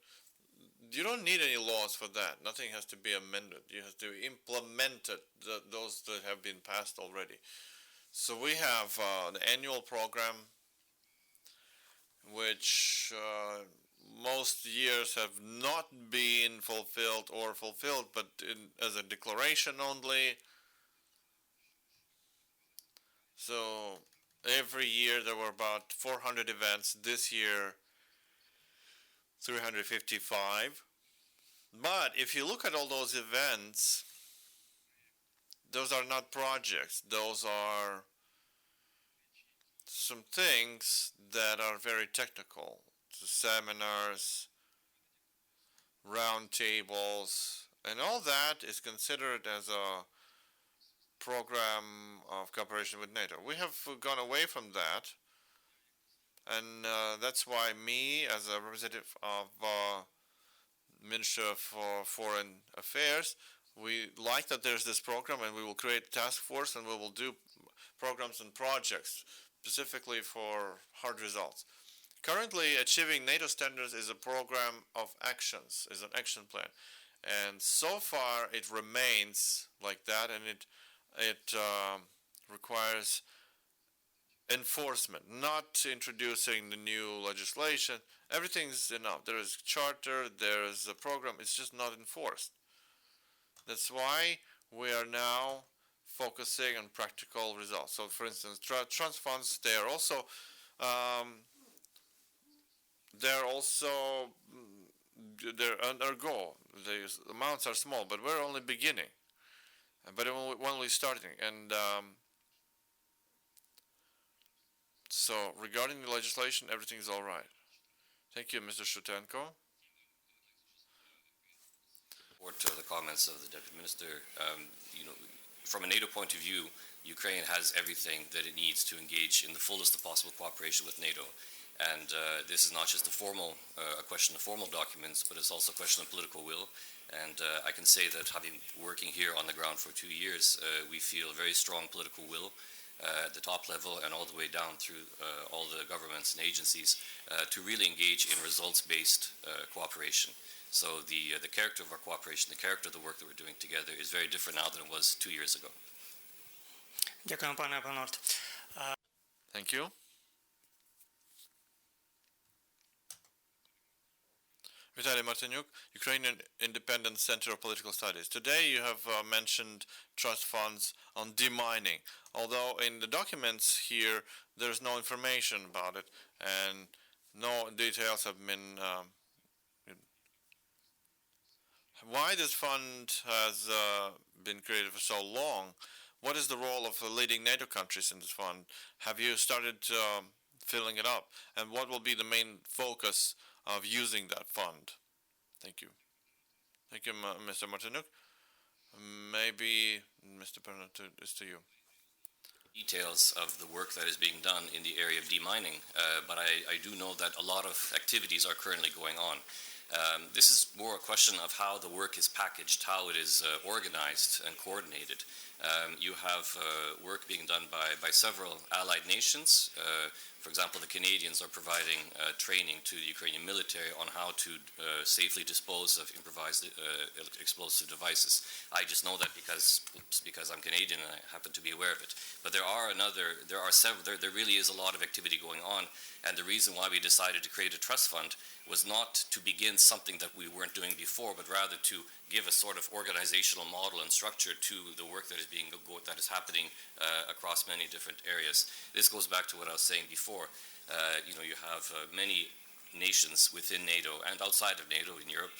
You don't need any laws for that. Nothing has to be amended. You have to implement it, those that have been passed already. So we have the annual program, which most years have not been fulfilled, but as a declaration only. So every year there were about 400 events. This year, 355. But if you look at all those events, those are not projects. Those are some things that are very technical. So seminars, round tables, and all that is considered as a program of cooperation with NATO. We have gone away from that, and that's why me, as a representative of Ministry of Foreign Affairs, we like that there's this program, and we will create a task force, and we will do programs and projects specifically for hard results. Currently, achieving NATO standards is a program of actions, is an action plan, and so far it remains like that, and it requires enforcement, not introducing the new legislation. Everything's enough. There is charter, there is a program, it's just not enforced. That's why we are now focusing on practical results. So, for instance, trust funds, they're under goal. The amounts are small, but we're only beginning. But we're only starting. And so, regarding the legislation, everything's all right. Thank you, Mr. Shutenko. Or to the comments of the Deputy Minister, from a NATO point of view, Ukraine has everything that it needs to engage in the fullest of possible cooperation with NATO. And this is not just a question of formal documents, but it's also a question of political will. And I can say that having working here on the ground for 2 years, we feel very strong political will at the top level and all the way down through all the governments and agencies to really engage in results-based cooperation. So the character of our cooperation, the character of the work that we're doing together is very different now than it was 2 years ago. Дякуємо, пане Панорт. Thank you. Vitaly Martinyuk, Ukrainian Independent Center of Political Studies. Today you have mentioned trust funds on demining, although in the documents here there's no information about it and no details have been why this fund has been created for so long. What is the role of the leading NATO countries in this fund? Have you started filling it up? And what will be the main focus of using that fund? Thank you. Thank you, Mr. Martinuk. Maybe Mr. Bernard is to you. Details of the work that is being done in the area of demining, but I do know that a lot of activities are currently going on. This is more a question of how the work is packaged, how it is organized and coordinated. You have work being done by several allied nations. For example, the Canadians are providing training to the Ukrainian military on how to safely dispose of improvised explosive devices. I just know that because I'm Canadian and I happen to be aware of it. But there really is a lot of activity going on, and the reason why we decided to create a trust fund was not to begin something that we weren't doing before, but rather to give a sort of organizational model and structure to the work that is happening across many different areas. This goes back to what I was saying before. You have many nations within NATO and outside of NATO in Europe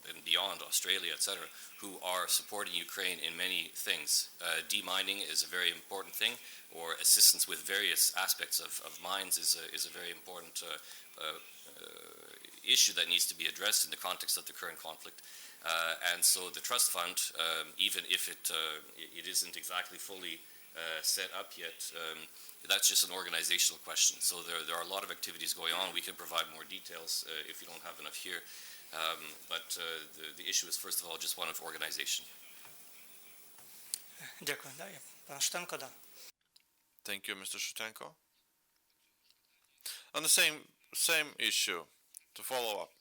and beyond, Australia, etc., who are supporting Ukraine in many things. Demining is a very important thing, or assistance with various aspects of mines is a very important issue that needs to be addressed in the context of the current conflict. And so the trust fund, even if it isn't exactly fully set up yet, that's just an organizational question. So there are a lot of activities going on. We can provide more details if you don't have enough here. But the issue is, first of all, just one of organization. Дякую. Да, пан Штенко, да. Thank you, Mr. Shutenko. On the same issue, to follow up.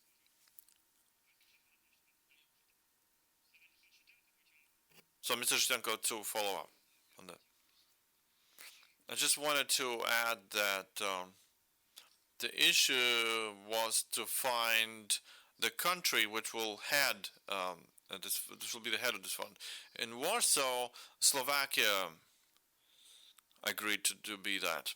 So, Mr. Shutenko, to follow up on that. I just wanted to add that the issue was to find the country which will head, this will be the head of this fund. In Warsaw, Slovakia agreed to be that.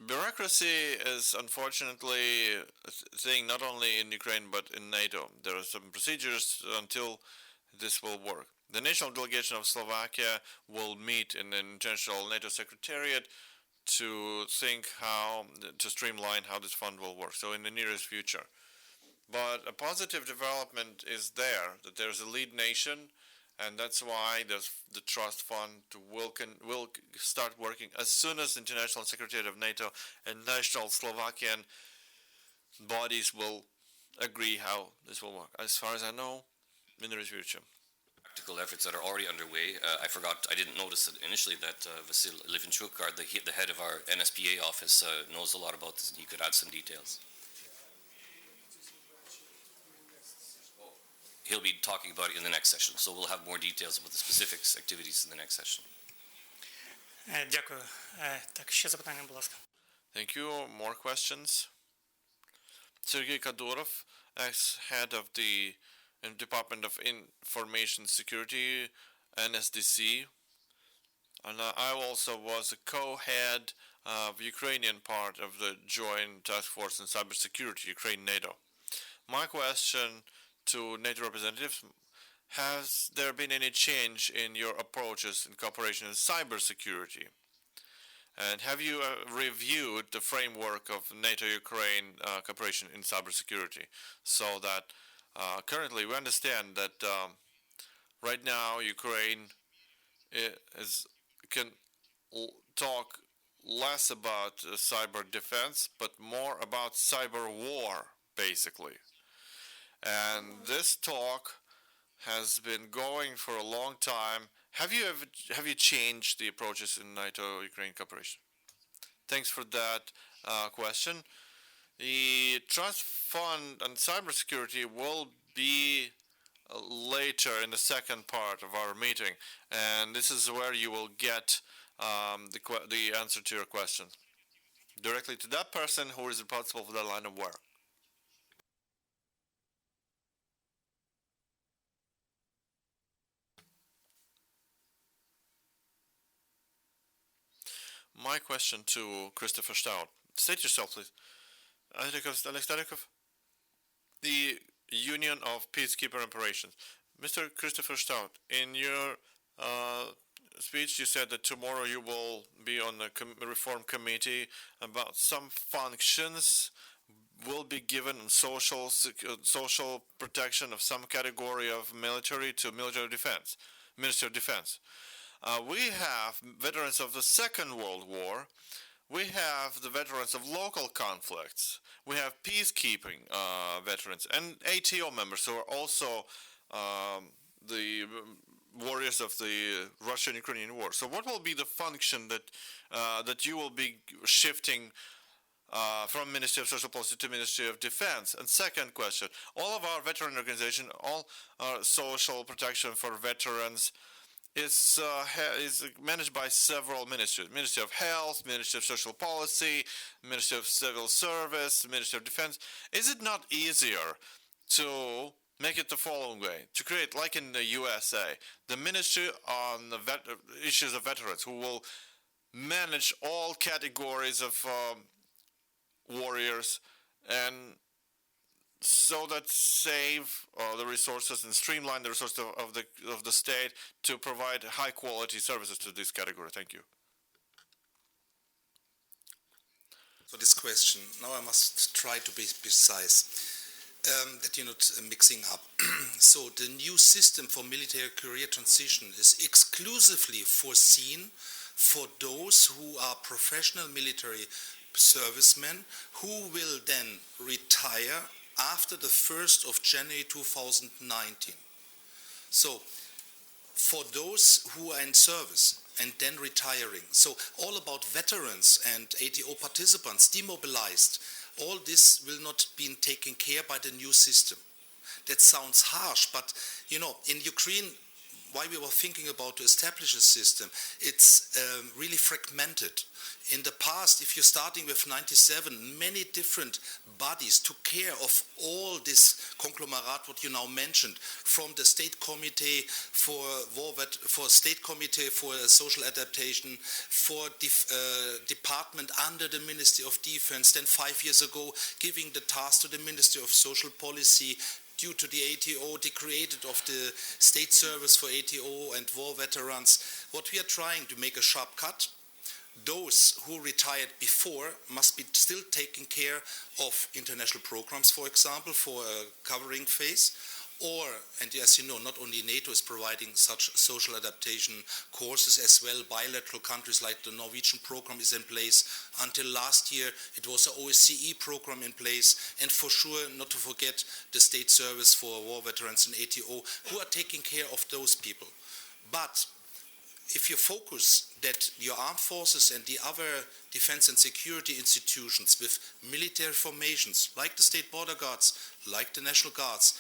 Bureaucracy is unfortunately a thing not only in Ukraine but in NATO. There are some procedures until this will work. The national delegation of Slovakia will meet in the International NATO Secretariat to think how to streamline how this fund will work, so in the nearest future. But a positive development is there, that there's a lead nation, and that's why the Trust Fund will start working as soon as the International Secretariat of NATO and national Slovakian bodies will agree how this will work. As far as I know, in the near future. Practical efforts that are already underway. I didn't notice it initially that Vasil Livinchuk, the head of our NSPA office, knows a lot about this, and he could add some details. He'll be talking about it in the next session, so we'll have more details about the specific activities in the next session. Дякую. Так, ще запитання, будь ласка. Thank you. More questions? Sergei Kadorov, ex-head of the Department of Information Security, NSDC, and I also was a co-head of Ukrainian part of the Joint Task Force in Cybersecurity, Ukraine-NATO. My question to NATO representatives: has there been any change in your approaches in cooperation in cybersecurity? And have you reviewed the framework of NATO-Ukraine cooperation in cybersecurity, so that currently we understand that right now Ukraine can talk less about cyber defense, but more about cyber war, basically. And this talk has been going for a long time. Have you changed the approaches in NATO-Ukraine cooperation? Thanks for that question. The Trust Fund on Cybersecurity will be later in the second part of our meeting, and this is where you will get the answer to your question directly to that person who is responsible for that line of work. My question to Christopher Stout. State yourself, please. Alex Starikov, the Union of Peacekeeper Operations. Mr. Christopher Stout, in your speech you said that tomorrow you will be on the reform committee about some functions will be given on social protection of some category of military to military defense, Ministry of Defense. We have veterans of the Second World War. We have the veterans of local conflicts. We have peacekeeping veterans and ATO members who are also the warriors of the Russian-Ukrainian war. So what will be the function that you will be shifting from Ministry of Social Policy to Ministry of Defense? And second question, all of our veteran organizations, all our social protection for veterans is managed by several ministries: Ministry of Health, Ministry of Social Policy, Ministry of Civil Service, Ministry of Defense. Is it not easier to make it the following way, to create, like in the USA, the Ministry on the issues of veterans, who will manage all categories of warriors, and so that save the resources and streamline the resources of the state to provide high quality services to this category? Thank you. For this question, now I must try to be precise. that you're not mixing up. So the new system for military career transition is exclusively foreseen for those who are professional military servicemen who will then retire after the 1st of January 2019. So for those who are in service and then retiring, so all about veterans and ATO participants demobilized, all this will not be taken care by the new system. That sounds harsh, but you know, in Ukraine, why we were thinking about to establish a system, it's really fragmented. In the past, if you're starting with 97, many different bodies took care of all this conglomerate, what you now mentioned, from the State Committee for State Committee for Social Adaptation, for department under the Ministry of Defense, then 5 years ago giving the task to the Ministry of Social Policy, due to the ATO, the created of the state service for ATO and war veterans. What we are trying to make a sharp cut. Those who retired before must be still taking care of international programs, for example, for a covering phase. Or, and as you know, not only NATO is providing such social adaptation courses as well, bilateral countries like the Norwegian program is in place. Until last year, it was an OSCE program in place. And for sure, not to forget the state service for war veterans and ATO, who are taking care of those people. But if you focus that your armed forces and the other defense and security institutions with military formations, like the state border guards, like the National Guards,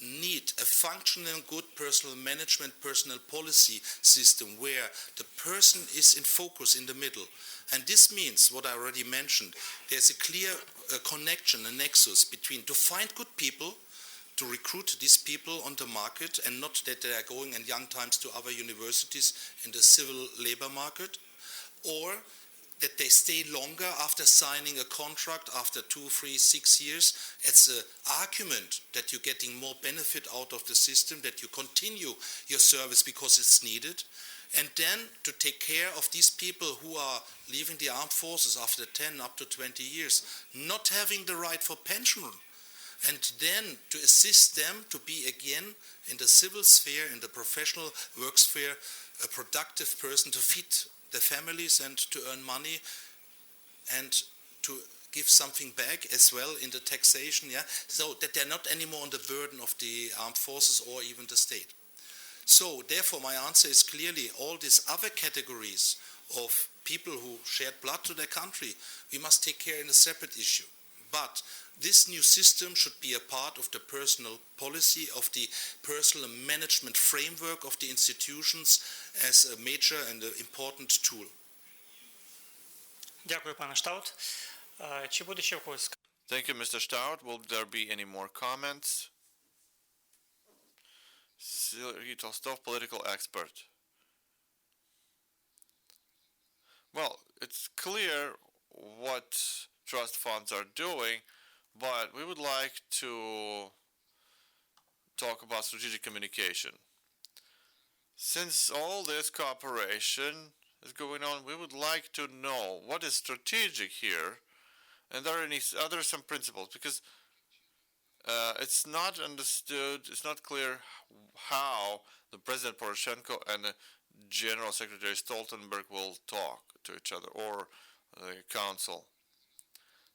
need a functional, good personal management, personal policy system where the person is in focus in the middle. And this means, what I already mentioned, there's a clear connection, a nexus between to find good people, to recruit these people on the market, and not that they are going in young times to other universities in the civil labor market, or that they stay longer after signing a contract after 2, 3, 6 years. It's an argument that you're getting more benefit out of the system, that you continue your service because it's needed. And then to take care of these people who are leaving the armed forces after 10 up to 20 years, not having the right for pension, and then to assist them to be again in the civil sphere, in the professional work sphere, a productive person to feed their families and to earn money and to give something back as well in the taxation, yeah, so that they're not anymore on the burden of the armed forces or even the state. So therefore my answer is clearly all these other categories of people who shared blood to their country, we must take care in a separate issue. But this new system should be a part of the personal policy, of the personal management framework of the institutions as a major and an important tool. Дякую, пане Штаут. Чи буде ще в когось? Thank you, Mr. Stout. Will there be any more comments? Sergei Tolstov, political expert. Well, it's clear what trust funds are doing, but we would like to talk about strategic communication. Since all this cooperation is going on, we would like to know what is strategic here, and are there some principles, because it's not understood, it's not clear how the President Poroshenko and the General Secretary Stoltenberg will talk to each other, or the Council.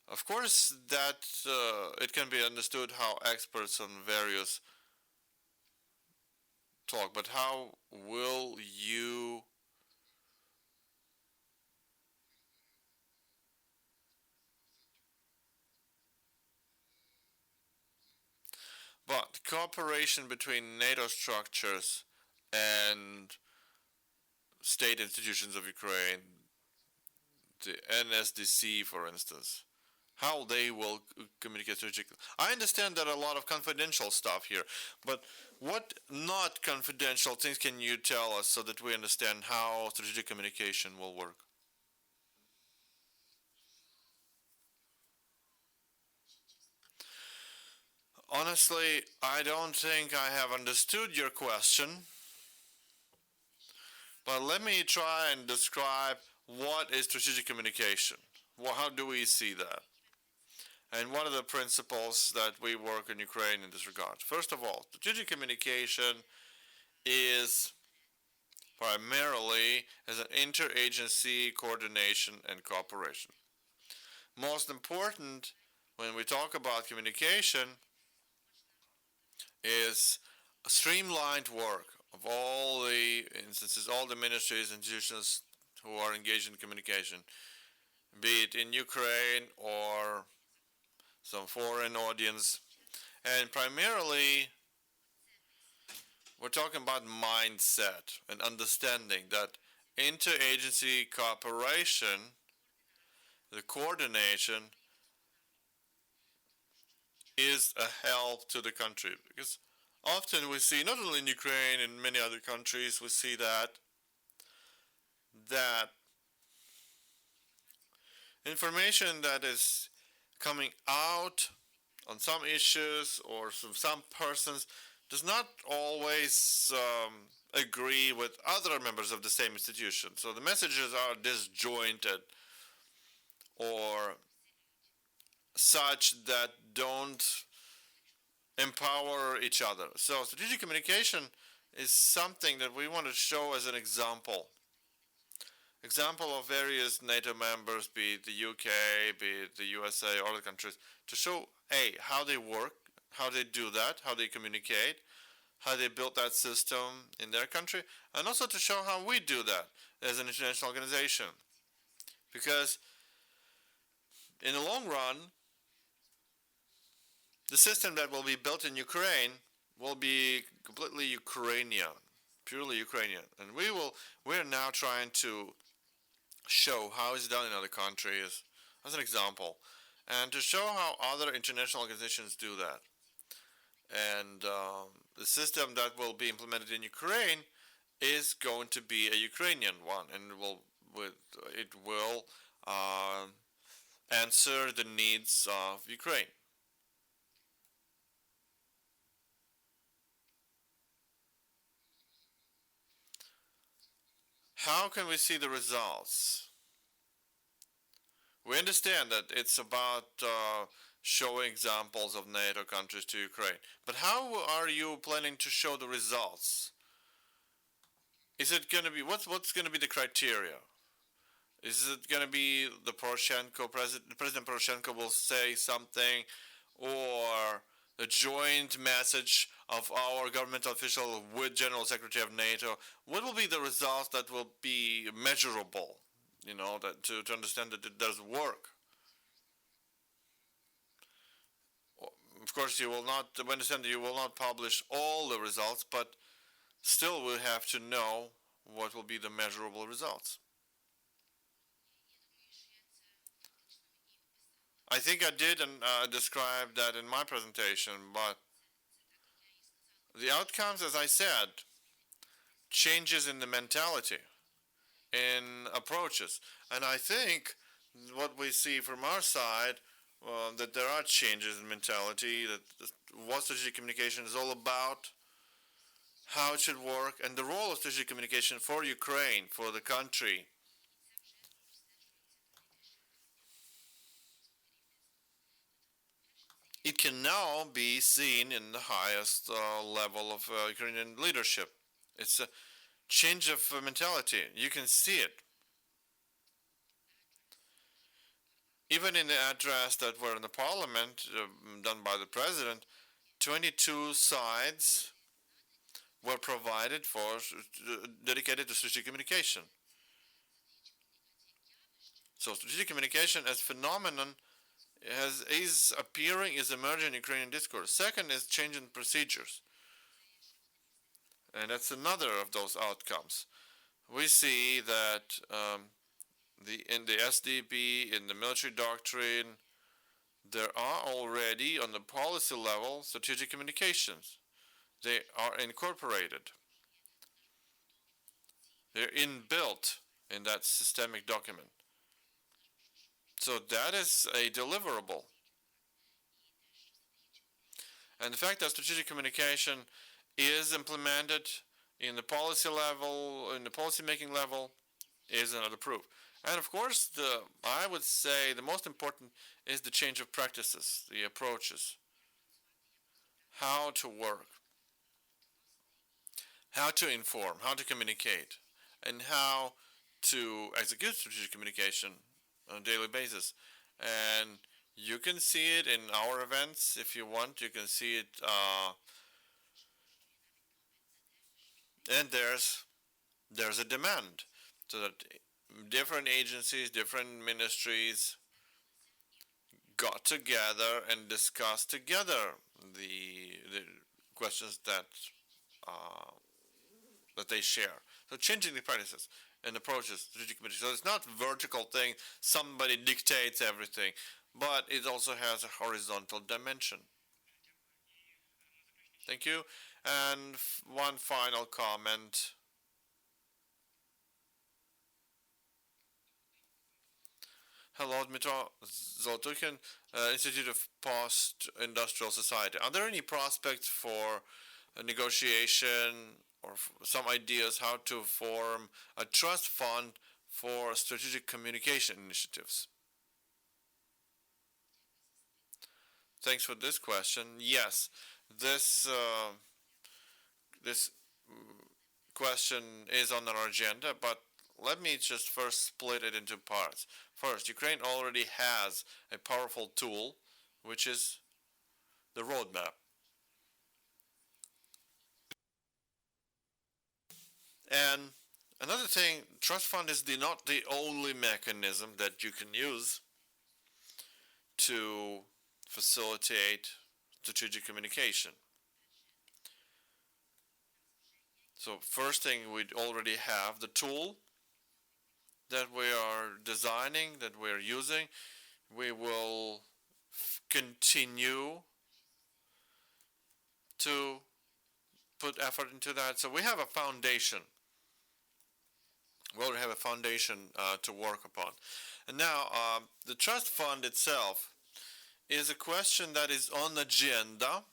Of course, that it can be understood how experts on various talk, but how will you but cooperation between NATO structures and state institutions of Ukraine, the NSDC, for instance, how they will communicate strategically. I understand that a lot of confidential stuff here, but what not confidential things can you tell us so that we understand how strategic communication will work? Honestly, I don't think I have understood your question, but let me try and describe what is strategic communication. Well, how do we see that? And what are the principles that we work in Ukraine in this regard? First of all, strategic communication is primarily as an interagency coordination and cooperation. Most important when we talk about communication is a streamlined work of all the instances, all the ministries, institutions who are engaged in communication, be it in Ukraine or some foreign audience. And primarily, we're talking about mindset and understanding that interagency cooperation, the coordination, is a help to the country. Because often we see, not only in Ukraine, in many other countries, we see that information that is coming out on some issues or some persons does not always agree with other members of the same institution. So the messages are disjointed or such that don't empower each other. So strategic communication is something that we want to show as an example. Example of various NATO members, be it the UK, be it the USA, or other countries, to show, A, how they work, how they do that, how they communicate, how they built that system in their country, and also to show how we do that as an international organization. Because in the long run, the system that will be built in Ukraine will be completely Ukrainian, purely Ukrainian. And we're now trying to show how it's done in other countries as an example, and to show how other international organizations do that. And the system that will be implemented in Ukraine is going to be a Ukrainian one, and it will answer the needs of Ukraine. How can we see the results? We understand that it's about showing examples of NATO countries to Ukraine. But how are you planning to show the results? Is it going to be, what's going to be the criteria? Is it going to be the Poroshenko, President Poroshenko will say something, or the joint message of our governmental official with General Secretary of NATO? What will be the results that will be measurable, that to understand that it does work? Of course, we understand that you will not publish all the results, but still we have to know what will be the measurable results. I think I did describe that in my presentation, but the outcomes, as I said, changes in the mentality, in approaches. And I think what we see from our side, that there are changes in mentality, that what strategic communication is all about, how it should work, and the role of strategic communication for Ukraine, for the country. It can now be seen in the highest level of Ukrainian leadership. It's a change of mentality. You can see it. Even in the address that were in the parliament, done by the president, 22 sides were provided dedicated to strategic communication. So strategic communication as phenomenon is emerging in Ukrainian discourse. Second is change in procedures. And that's another of those outcomes. We see that in the SDP, in the military doctrine, there are already on the policy level strategic communications. They are incorporated. They're inbuilt in that systemic document. So that is a deliverable. And the fact that strategic communication is implemented in the policy level, in the policy making level, is another proof. And of course, I would say the most important is the change of practices, the approaches, how to work, how to inform, how to communicate, and how to execute strategic communication on a daily basis. And you can see it in our events if you want. You can see it, and there's a demand so that different agencies, different ministries got together and discussed together the questions that they share. So changing the practices and approaches, strategic committee. So it's not vertical thing. Somebody dictates everything, but it also has a horizontal dimension. Thank you. And one final comment. Hello, Dmitro Zolotukhin, Institute of Post-Industrial Society. Are there any prospects for a negotiation or some ideas how to form a trust fund for strategic communication initiatives? Thanks for this question. Yes, this question is on our agenda, but let me just first split it into parts. First, Ukraine already has a powerful tool, which is the roadmap. And another thing, trust fund is not the only mechanism that you can use to facilitate strategic communication. So first thing, we already have the tool that we are designing, that we're using. We will continue to put effort into that. So we have a foundation. We already have a foundation to work upon. And now, the trust fund itself is a question that is on the agenda,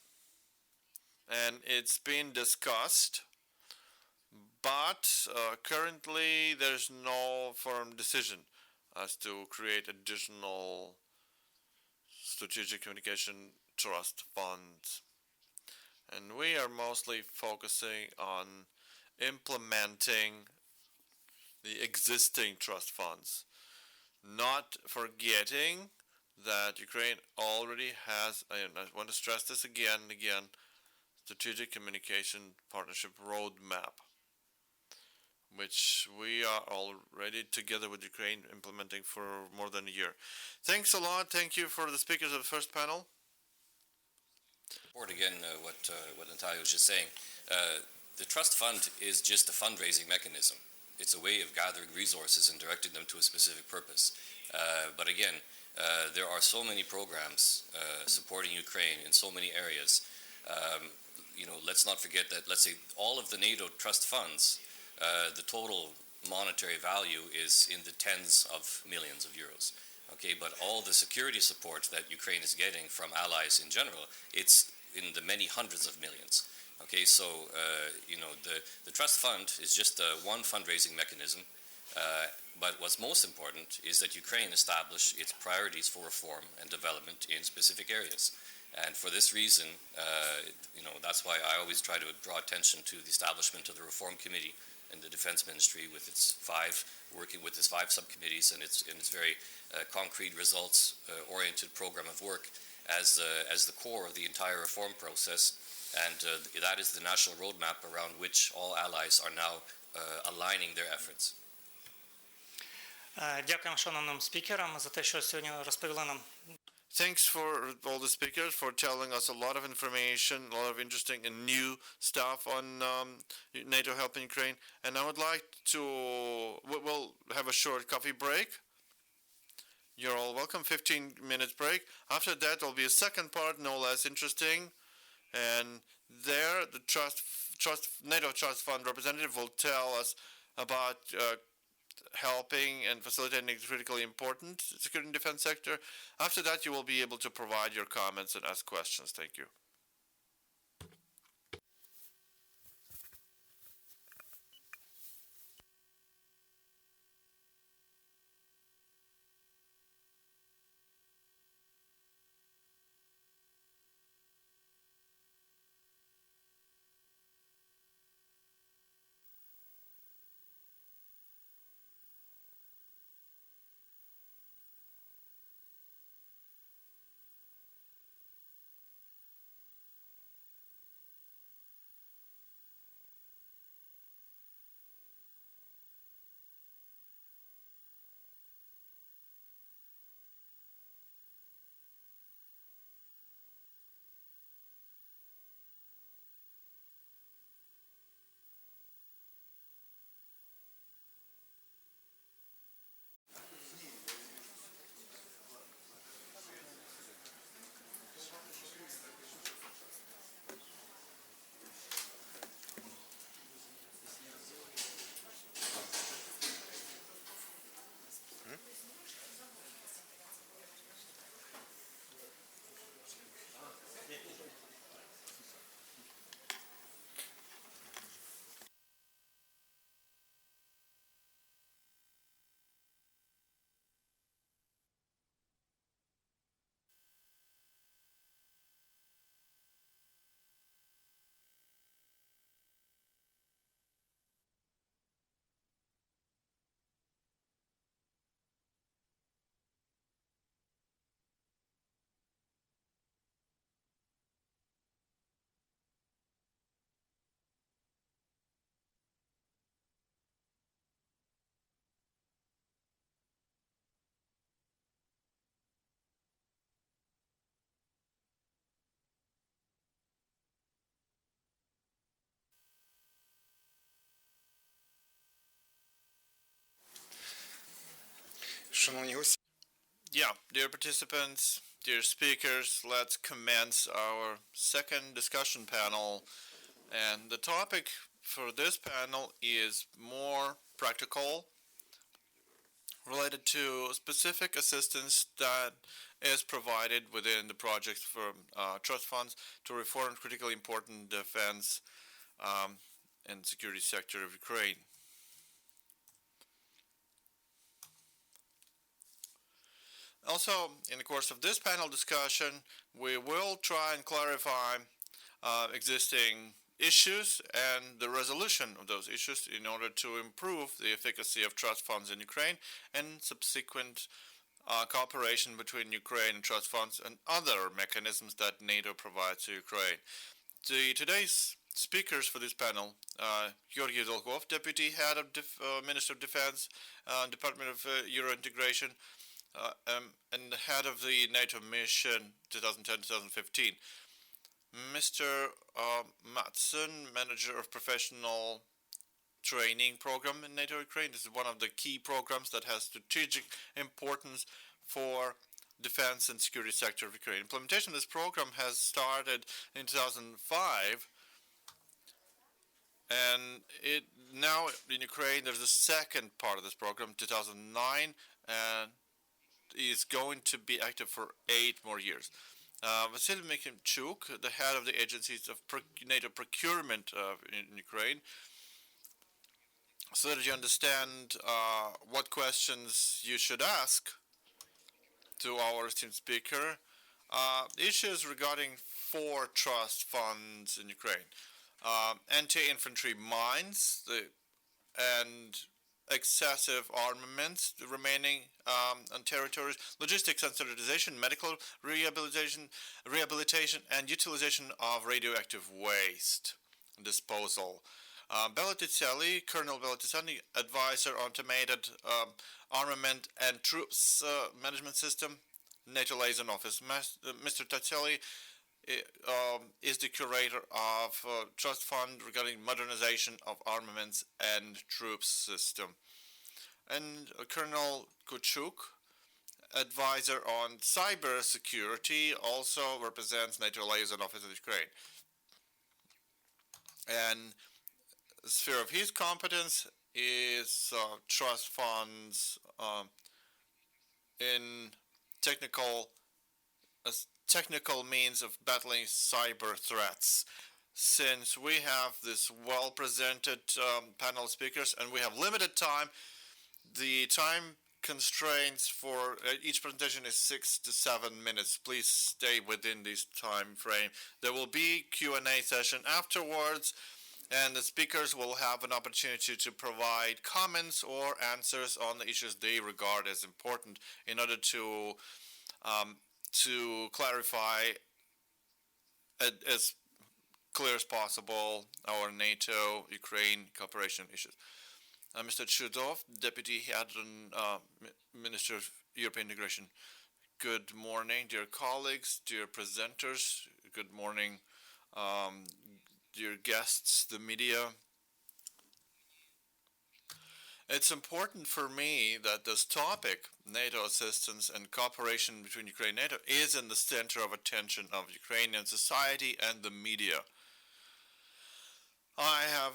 and it's being discussed. But currently, there's no firm decision as to create additional strategic communication trust funds. And we are mostly focusing on implementing the existing trust funds, not forgetting that Ukraine already has, and I want to stress this again and again, strategic communication partnership roadmap, which we are already together with Ukraine implementing for more than a year. Thanks a lot. Thank you for the speakers of the first panel. Support again what Natalia was just saying. The trust fund is just a fundraising mechanism. It's a way of gathering resources and directing them to a specific purpose. But again, there are so many programs supporting Ukraine in so many areas. Let's not forget that, let's say, all of the NATO trust funds, the total monetary value is in the tens of millions of euros. Okay, but all the security support that Ukraine is getting from allies in general, it's in the many hundreds of millions. Okay, so the trust fund is just one fundraising mechanism. But what's most important is that Ukraine establish its priorities for reform and development in specific areas. And for this reason, that's why I always try to draw attention to the establishment of the Reform Committee in the Defense Ministry with its working with its five subcommittees and its very concrete results-oriented program of work as the core of the entire reform process. And that is the national roadmap around which all allies are now aligning their efforts. Дякуємо шановним спікерам за те, що сьогодні розповіли нам. Thanks for all the speakers for telling us a lot of information, a lot of interesting and new stuff on NATO helping Ukraine. And I would like to, we'll have a short coffee break. You're all welcome, 15 minutes break. After that, there'll be a second part, no less interesting. And there, the NATO Trust Fund representative will tell us about helping and facilitating the critically important security and defense sector. After that, you will be able to provide your comments and ask questions. Thank you. шановні гості. Yeah, dear participants, dear speakers, let's commence our second discussion panel. And the topic for this panel is more practical, related to specific assistance that is provided within the projects for trust funds to reform critically important defense and security sector of Ukraine. Also, in the course of this panel discussion, we will try and clarify existing issues and the resolution of those issues in order to improve the efficacy of trust funds in Ukraine and subsequent cooperation between Ukraine and trust funds and other mechanisms that NATO provides to Ukraine. Today's speakers for this panel, Georgy Dolgov, Deputy Head of Minister of Defense, Department of Euro Integration, and the head of the NATO mission 2010-2015. Mr. Matson, Manager of Professional Training Program in NATO Ukraine. This is one of the key programs that has strategic importance for defense and security sector of Ukraine. Implementation of this program has started in 2005, and now in Ukraine there's a second part of this program, 2009, and is going to be active for 8 more years. Vasily Mikimchuk, the head of the agencies of NATO procurement in Ukraine, so that you understand what questions you should ask to our esteemed speaker. Issues regarding 4 trust funds in Ukraine. Anti-infantry mines and excessive armaments remaining on territories, logistics and standardization, medical rehabilitation, and utilization of radioactive waste disposal. Belotitseli, Colonel Belotitseli, advisor on automated armament and troops management system, NATO liaison office. Mr. Tatseli is the curator of trust fund regarding modernization of armaments and troops system. And Colonel Kuchuk, advisor on cyber security, also represents NATO liaison office in Ukraine. And the sphere of his competence is trust funds in technical means of battling cyber threats. Since we have this well-presented panel of speakers and we have limited time, the time constraints for each presentation is 6 to 7 minutes. Please stay within this time frame. There will be Q&A session afterwards, and the speakers will have an opportunity to provide comments or answers on the issues they regard as important in order to clarify as clear as possible our NATO-Ukraine cooperation issues. Mr. Chudov, Deputy Head and Minister of European Integration. Good morning, dear colleagues, dear presenters. Good morning, dear guests, the media. It's important for me that this topic, NATO assistance and cooperation between Ukraine and NATO, is in the center of attention of Ukrainian society and the media. I have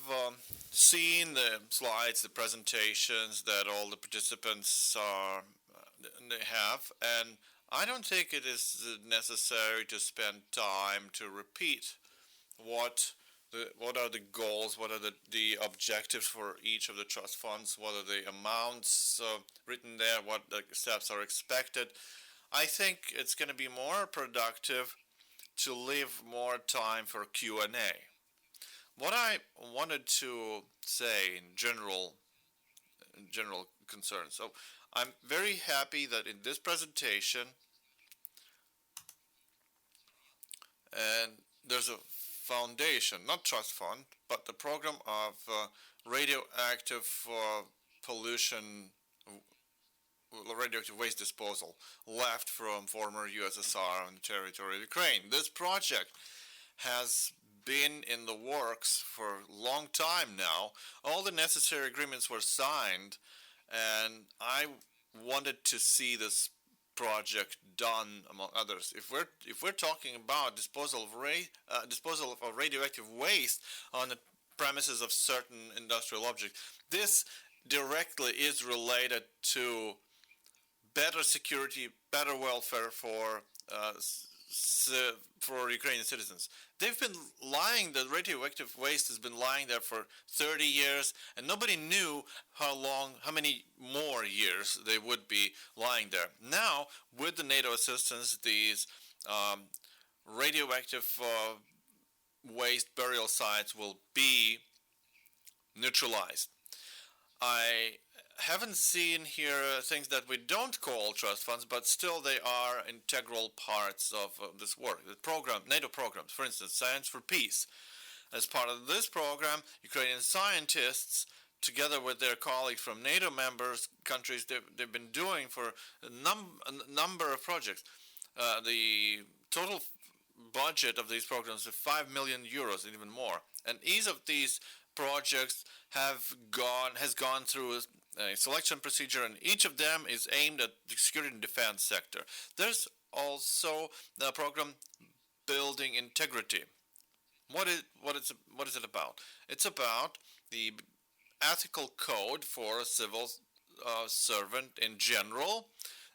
seen the slides, the presentations that all the participants they have, and I don't think it is necessary to spend time to repeat what are the goals, what are the objectives for each of the trust funds, what are the amounts written there, what the steps are expected. I think it's going to be more productive to leave more time for Q&A. What I wanted to say in general concerns. So I'm very happy that in this presentation, and there's a foundation, not trust fund, but the program of radioactive pollution, radioactive waste disposal left from former USSR on the territory of Ukraine. This project has been in the works for a long time now. All the necessary agreements were signed, and I wanted to see this project done, among others. If we're talking about disposal of radioactive waste on the premises of certain industrial objects, this directly is related to better security, better welfare for Ukrainian citizens. They've been lying, the radioactive waste has been lying there for 30 years, and nobody knew how many more years they would be lying there. Now, with the NATO assistance, these radioactive waste burial sites will be neutralized. I haven't seen here things that we don't call trust funds, but still they are integral parts of this work. The program, NATO programs, for instance, Science for Peace. As part of this program, Ukrainian scientists, together with their colleagues from NATO members countries, they've been doing for a number of projects. The total budget of these programs is 5 million euros and even more. And each of these projects has gone through a selection procedure, and each of them is aimed at the security and defense sector. There's also the program Building Integrity. What is it about? It's about the ethical code for a civil servant in general,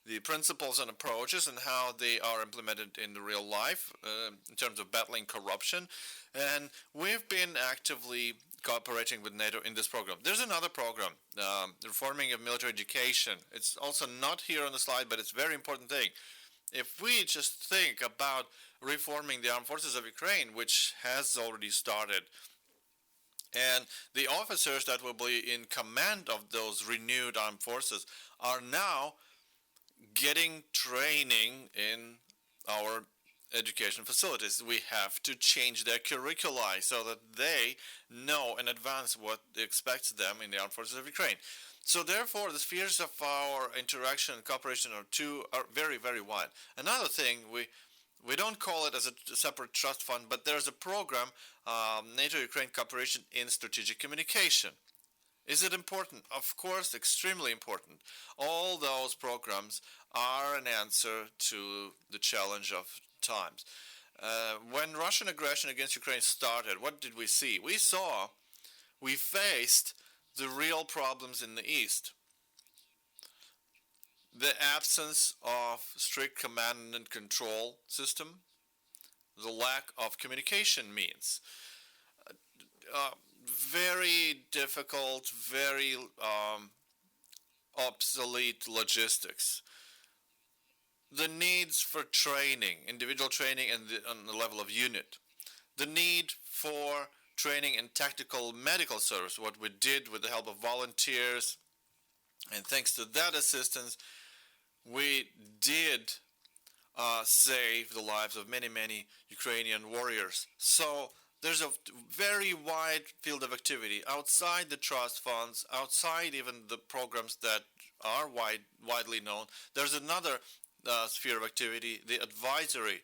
the principles and approaches and how they are implemented in the real life in terms of battling corruption. And we've been actively cooperating with NATO in this program. There's another program, reforming of military education. It's also not here on the slide, but it's a very important thing. If we just think about reforming the armed forces of Ukraine, which has already started, and the officers that will be in command of those renewed armed forces are now getting training in our education facilities. We have to change their curricula so that they know in advance what expects them in the armed forces of Ukraine. So therefore, the spheres of our interaction and cooperation are very, very wide. Another thing, we don't call it as a separate trust fund, but there's a program, NATO-Ukraine cooperation in strategic communication. Is it important? Of course, extremely important. All those programs are an answer to the challenge of times. When Russian aggression against Ukraine started, what did we see? We faced the real problems in the East. The absence of strict command and control system, the lack of communication means, very difficult, very obsolete logistics. The needs for training, individual training on the level of unit. The need for training in tactical medical service, what we did with the help of volunteers. And thanks to that assistance, we did save the lives of many, many Ukrainian warriors. So there's a very wide field of activity outside the trust funds, outside even the programs that are widely known. There's another sphere of activity, the advisory.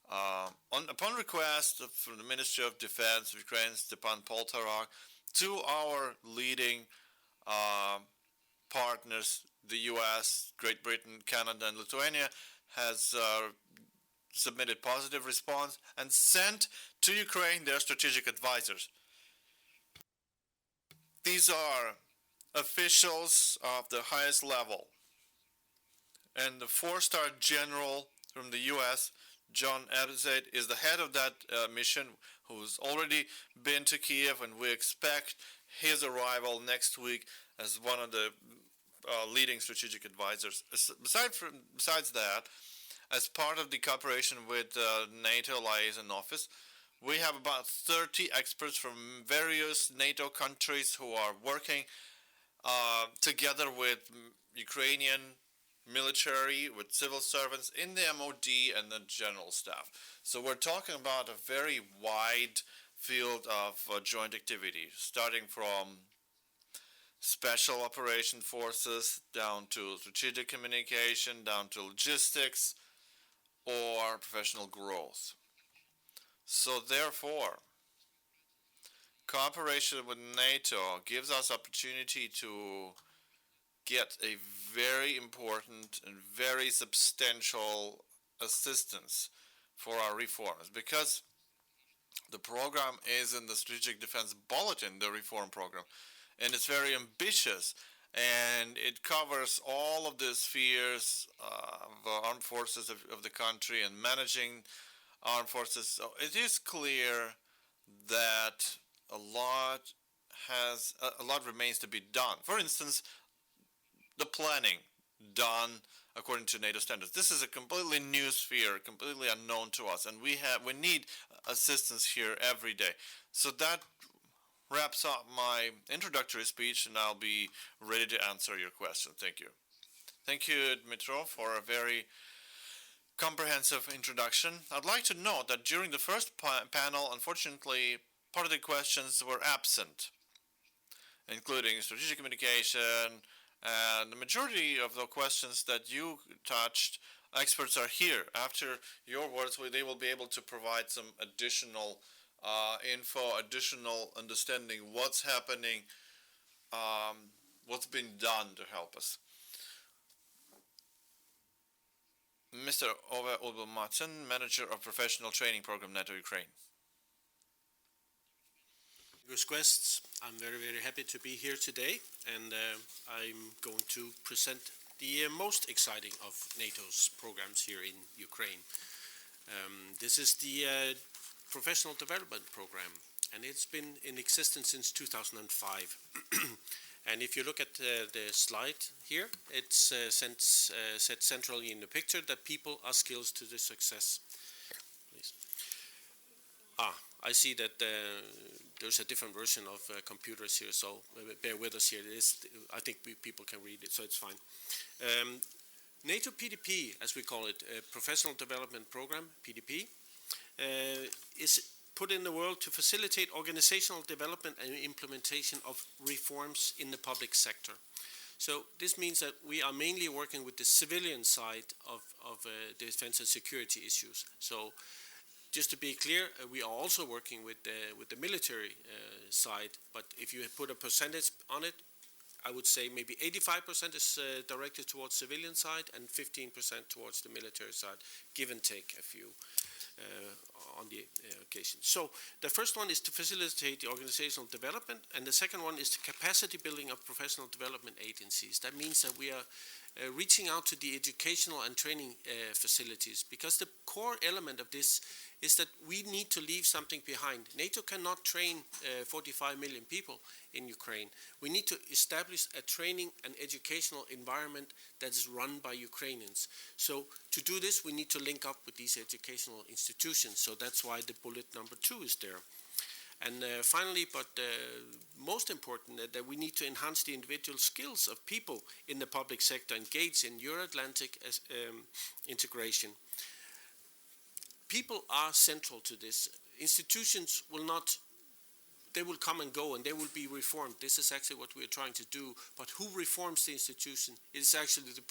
Upon request from the Ministry of Defense of Ukraine, Stepan Poltorak, to our leading partners, the US, Great Britain, Canada, and Lithuania, has submitted positive response and sent to Ukraine their strategic advisors. These are officials of the highest level. And the 4-star general from the US, John Abzade, is the head of that mission, who's already been to Kiev, and we expect his arrival next week as one of the leading strategic advisors. Besides that, as part of the cooperation with NATO Liaison Office, we have about 30 experts from various NATO countries who are working together with Ukrainian military, with civil servants in the MOD and the general staff. So we're talking about a very wide field of joint activity, starting from special operation forces down to strategic communication, down to logistics, or professional growth. So therefore, cooperation with NATO gives us opportunity to get a very important and very substantial assistance for our reforms, because the program is in the Strategic Defense Bulletin, the reform program, and it's very ambitious, and it covers all of the spheres of armed forces of the country and managing armed forces. So it is clear that a lot remains to be done. For instance, the planning done according to NATO standards. This is a completely new sphere, completely unknown to us, and we need assistance here every day. So that wraps up my introductory speech, and I'll be ready to answer your question. Thank you. Thank you, Dmitro, for a very comprehensive introduction. I'd like to note that during the first panel, unfortunately, part of the questions were absent, including strategic communication, and the majority of the questions that you touched, experts are here. After your words, they will be able to provide some additional info, additional understanding, what's happening, what's been done to help us. Mr. Ove Olbel-Madsen, Manager of Professional Training Program, NATO Ukraine. Requests. I'm very, very happy to be here today, and I'm going to present the most exciting of NATO's programs here in Ukraine. This is the Professional Development Program, and it's been in existence since 2005. And if you look at the slide here, it's set centrally in the picture that people are skills to the success. Please. I see that there's a different version of computers here, so bear with us here. I think people can read it, so it's fine. NATO PDP, as we call it, Professional Development Program, PDP, is put in the world to facilitate organizational development and implementation of reforms in the public sector. So this means that we are mainly working with the civilian side of defense and security issues. So just to be clear, we are also working with the military side, but if you put a percentage on it, I would say maybe 85% is directed towards civilian side and 15% towards the military side, give and take a few on the occasion. So the first one is to facilitate the organizational development, and the second one is the capacity building of professional development agencies. That means that we are reaching out to the educational and training facilities, because the core element of this is that we need to leave something behind. NATO cannot train 45 million people in Ukraine. We need to establish a training and educational environment that is run by Ukrainians. So to do this, we need to link up with these educational institutions. So that's why the bullet number 2 is there. And finally, but most important, that we need to enhance the individual skills of people in the public sector engaged in Euro-Atlantic integration. People are central to this. Institutions will not, they will come and go and they will be reformed. This is actually what we are trying to do. But who reforms the institution? It is actually the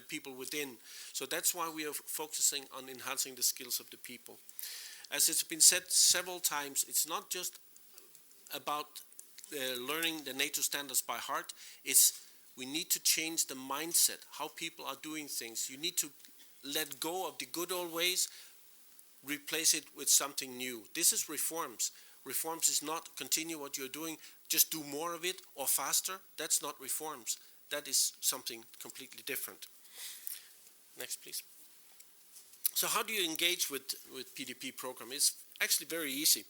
people within. So that's why we are focusing on enhancing the skills of the people. As it's been said several times, it's not just about learning the NATO standards by heart. It's we need to change the mindset, how people are doing things. You need to let go of the good old ways, replace it with something new. This is reforms. Reforms is not continue what you're doing, just do more of it or faster. That's not reforms. That is something completely different. Next, please. So how do you engage with PDP program? It's actually very easy.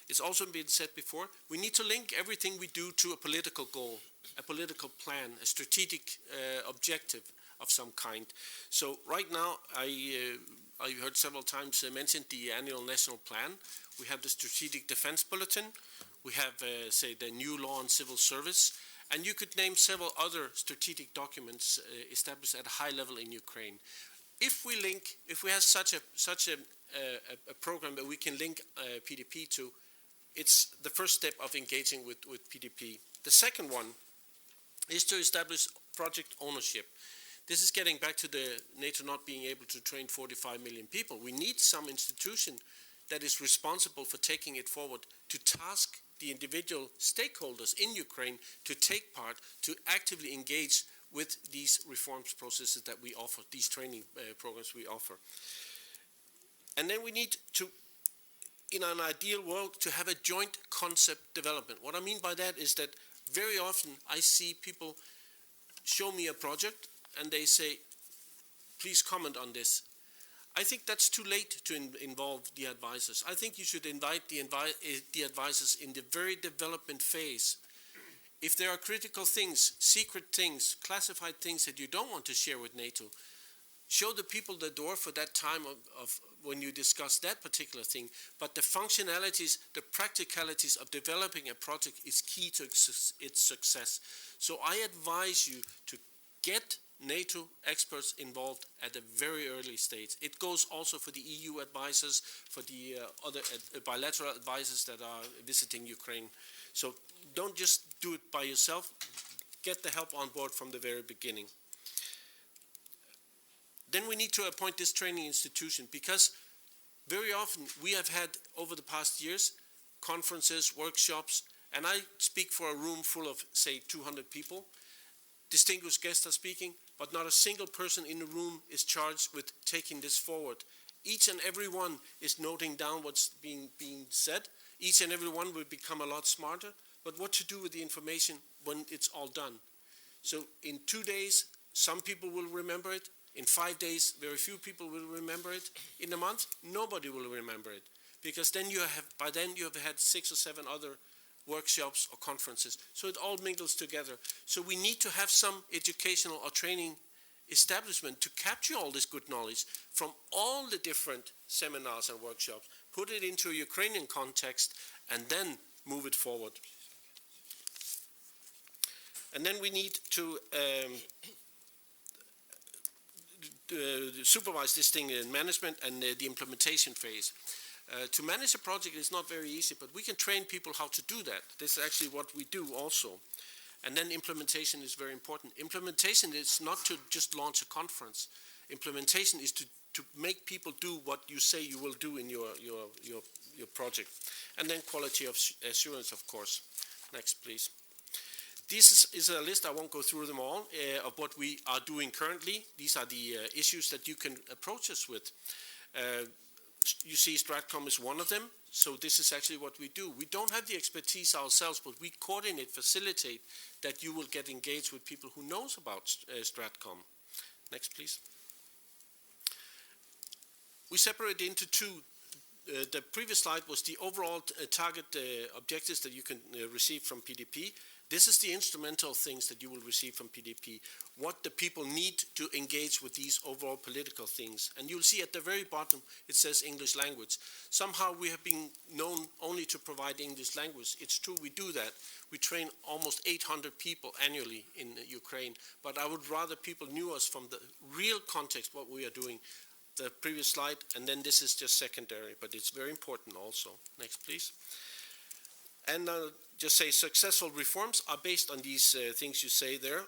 It's also been said before, we need to link everything we do to a political goal, a political plan, a strategic objective of some kind. So right now, I heard several times mentioned the annual national plan. We have the strategic defense bulletin. We have, say, the new law on civil service. And you could name several other strategic documents established at a high level in Ukraine. If we have such a program that we can link PDP to, it's the first step of engaging with PDP. The second one is to establish project ownership. This is getting back to the NATO not being able to train 45 million people. We need some institution that is responsible for taking it forward, to task the individual stakeholders in Ukraine to take part, to actively engage with these reforms processes that we offer, these training programs we offer. And then we need to, in an ideal world, to have a joint concept development. What I mean by that is that very often I see people show me a project and they say, please comment on this. I think that's too late to involve the advisors. I think you should invite the advisors in the very development phase. If there are critical things, secret things, classified things that you don't want to share with NATO, show the people the door for that time of when you discuss that particular thing. But the functionalities, the practicalities of developing a project is key to its success. So I advise you to get NATO experts involved at a very early stage. It goes also for the EU advisors, for the other bilateral advisors that are visiting Ukraine. So don't just do it by yourself. Get the help on board from the very beginning. Then we need to appoint this training institution, because very often we have had, over the past years, conferences, workshops, and I speak for a room full of, say, 200 people. Distinguished guests are speaking, but not a single person in the room is charged with taking this forward. Each and every one is noting down what's being said. Each and every one will become a lot smarter, but what to do with the information when it's all done. So in 2 days, some people will remember it. In 5 days, very few people will remember it. In a month, nobody will remember it, because then by then you have had 6 or 7 other workshops or conferences. So it all mingles together. So we need to have some educational or training establishment to capture all this good knowledge from all the different seminars and workshops, put it into a Ukrainian context, and then move it forward. And then we need to supervise this thing in management and the implementation phase. To manage a project is not very easy, but we can train people how to do that. This is actually what we do also. And then implementation is very important. Implementation is not to just launch a conference. Implementation is to make people do what you say you will do in your project. And then quality of assurance, of course. Next, please. This is a list, I won't go through them all, of what we are doing currently. These are the issues that you can approach us with. You see Stratcom is one of them, so this is actually what we do. We don't have the expertise ourselves, but we coordinate, facilitate that you will get engaged with people who knows about Stratcom. Next, please. We separate into two. The previous slide was the overall target objectives that you can receive from PDP. This is the instrumental things that you will receive from PDP, what the people need to engage with these overall political things. And you'll see at the very bottom, it says English language. Somehow we have been known only to provide English language. It's true, we do that. We train almost 800 people annually in Ukraine, but I would rather people knew us from the real context, what we are doing. The previous slide, and then this is just secondary, but it's very important also. Next, please. And just say successful reforms are based on these things you say there.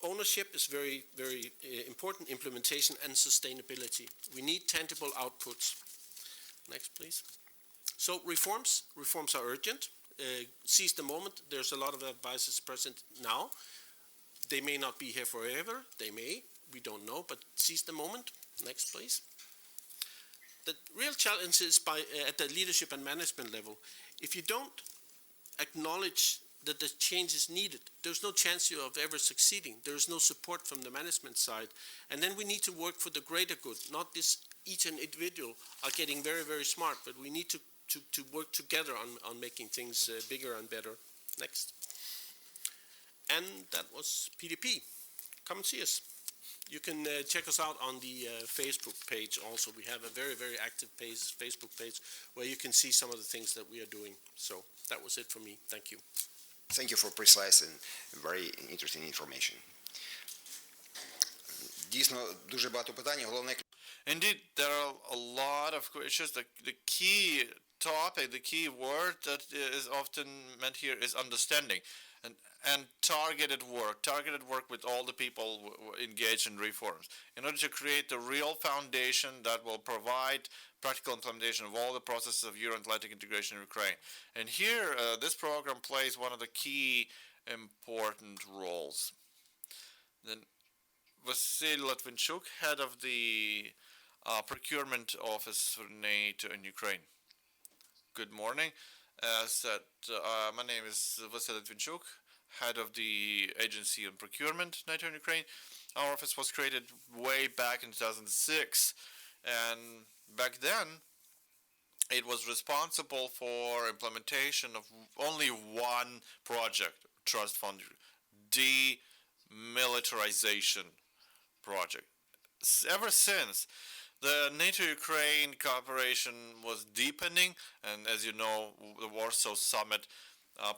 Ownership is very, very important, implementation and sustainability. We need tangible outputs. Next, please. So reforms are urgent. Seize the moment. There's a lot of advisors present now. They may not be here forever. They may. We don't know, but seize the moment. Next, please. The real challenge is at the leadership and management level. If you don't acknowledge that the change is needed, there's no chance of ever succeeding. There's no support from the management side. And then we need to work for the greater good, not this each and individual are getting very, very smart, but we need to work together on making things bigger and better. Next. And that was PDP. Come and see us. You can check us out on the Facebook page also. We have a very, very active Facebook page where you can see some of the things that we are doing. So that was it for me. Thank you. Thank you for precise and very interesting information. Дійсно, дуже багато питань. Головне... Indeed, there are a lot of questions. The key topic, the key word that is often meant here is understanding. And targeted work with all the people engaged in reforms in order to create the real foundation that will provide practical implementation of all the processes of Euro-Atlantic integration in Ukraine. And here, this program plays one of the key important roles. Then Vasyl Latvinchuk, head of the procurement office for NATO in Ukraine. Good morning. My name is Vasyl Latvinchuk, head of the agency on procurement NATO in Ukraine. Our office was created way back in 2006, and back then it was responsible for implementation of only one project, Trust Fund, demilitarization project. Ever since, the NATO-Ukraine cooperation was deepening, and as you know, the Warsaw Summit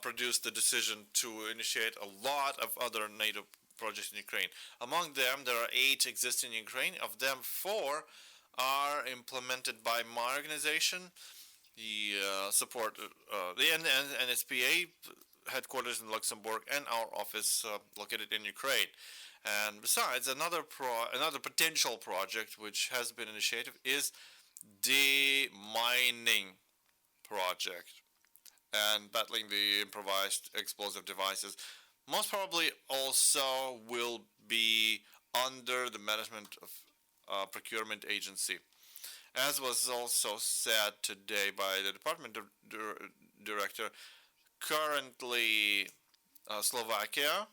produced the decision to initiate a lot of other NATO projects in Ukraine. Among them, there are 8 existing in Ukraine. Of them, 4 are implemented by my organization, the NSPA headquarters in Luxembourg, and our office located in Ukraine. And besides, another potential project which has been initiated is demining project and battling the improvised explosive devices. Most probably also will be under the management of procurement agency. As was also said today by the department director, currently Slovakia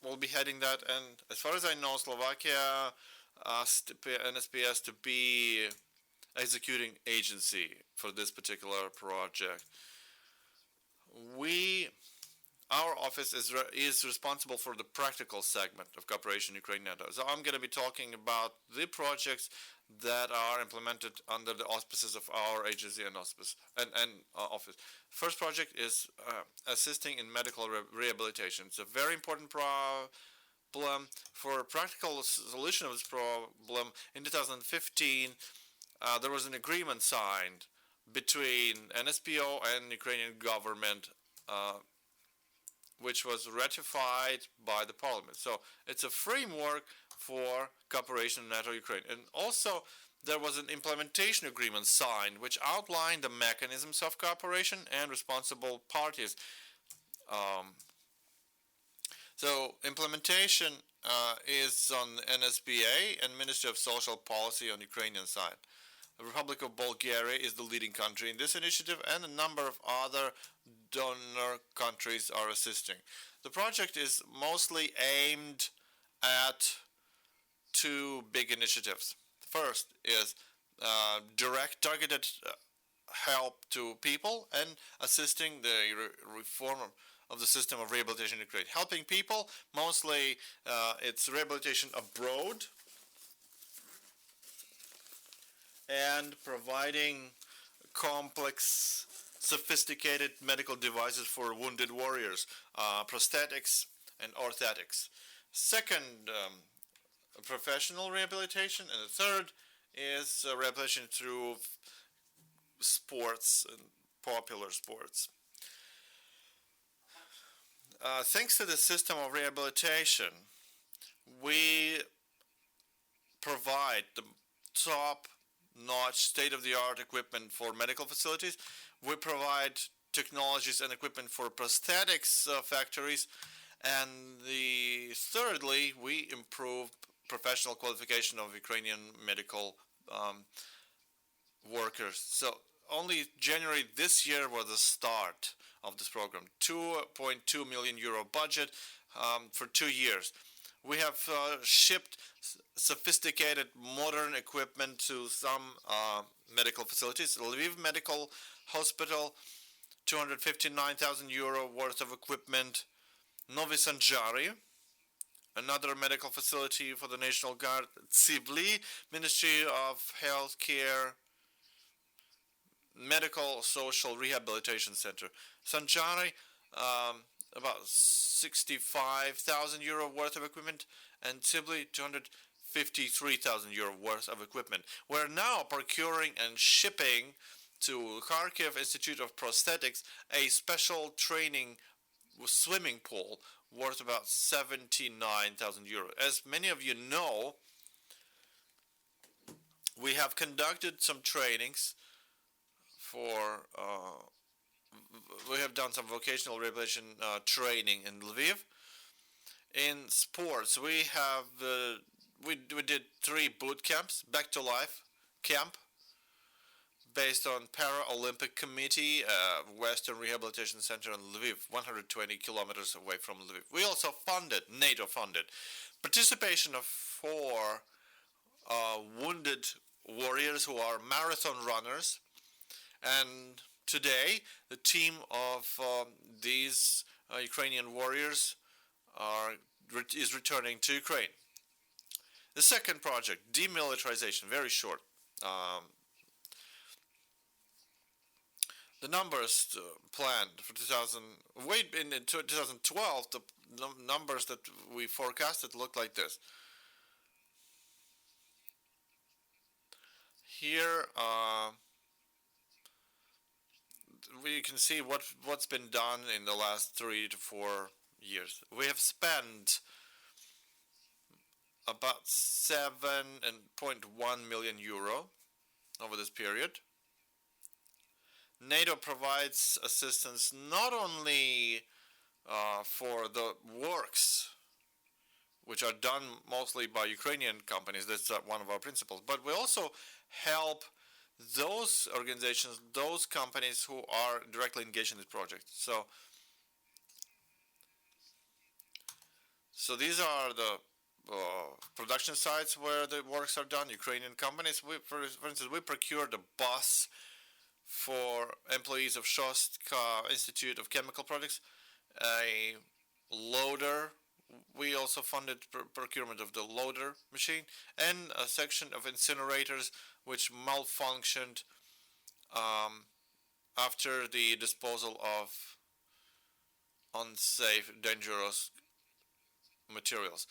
will be heading that, and as far as I know, Slovakia asked NSPS to be executing agency for this particular project. Our office is responsible for the practical segment of cooperation Ukraine-NATO. So I'm going to be talking about the projects that are implemented under the auspices of our agency and office. First project is assisting in medical rehabilitation. It's a very important problem. For a practical solution of this problem, in 2015, there was an agreement signed between NSPO and Ukrainian government, which was ratified by the parliament. So it's a framework for cooperation in NATO Ukraine. And also there was an implementation agreement signed which outlined the mechanisms of cooperation and responsible parties. So implementation is on NSPA and Ministry of Social Policy on Ukrainian side. The Republic of Bulgaria is the leading country in this initiative, and a number of other donor countries are assisting. The project is mostly aimed at 2 big initiatives. First is direct targeted help to people and assisting the reform of the system of rehabilitation in Ukraine. Helping people, mostly it's rehabilitation abroad, and providing complex, sophisticated medical devices for wounded warriors, prosthetics and orthotics. Second, professional rehabilitation, and the third is rehabilitation through sports and popular sports. Thanks to the system of rehabilitation, we provide the top-notch, state-of-the-art equipment for medical facilities. We provide technologies and equipment for prosthetics factories. And thirdly, we improve professional qualification of Ukrainian medical workers. So only January this year was the start of this program. 2.2 million euro budget for 2 years. We have shipped sophisticated modern equipment to some medical facilities. Lviv Medical Hospital, 259,000 euro worth of equipment. Novi Sanjari, another medical facility for the National Guard. Tsivli, Ministry of Health Care, Medical Social Rehabilitation Center. Sanjari, about 65,000 euro worth of equipment, and Tsivli, 253,000 euro worth of equipment. We're now procuring and shipping to Kharkiv Institute of Prosthetics a special training swimming pool worth about 79,000 euros. As many of you know, we have conducted some trainings we have done some vocational rehabilitation training in Lviv. In sports, we have we did 3 boot camps, back to life camp, based on Paralympic Committee, Western Rehabilitation Center in Lviv, 120 kilometers away from Lviv. We also funded, NATO funded, participation of 4 wounded warriors who are marathon runners, and today the team of these Ukrainian warriors is returning to Ukraine. The second project, demilitarization, very short. The numbers planned for 2012, the numbers that we forecasted look like this. Here we can see what's been done in the last 3 to 4 years. We have spent about 7.1 million euro over this period. NATO provides assistance not only for the works, which are done mostly by Ukrainian companies, that's one of our principles, but we also help those organizations, those companies who are directly engaged in this project. So these are the production sites where the works are done, Ukrainian companies. For instance, we procured a bus for employees of Shostka Institute of Chemical Products, a loader. We also funded procurement of the loader machine, and a section of incinerators which malfunctioned after the disposal of unsafe, dangerous materials.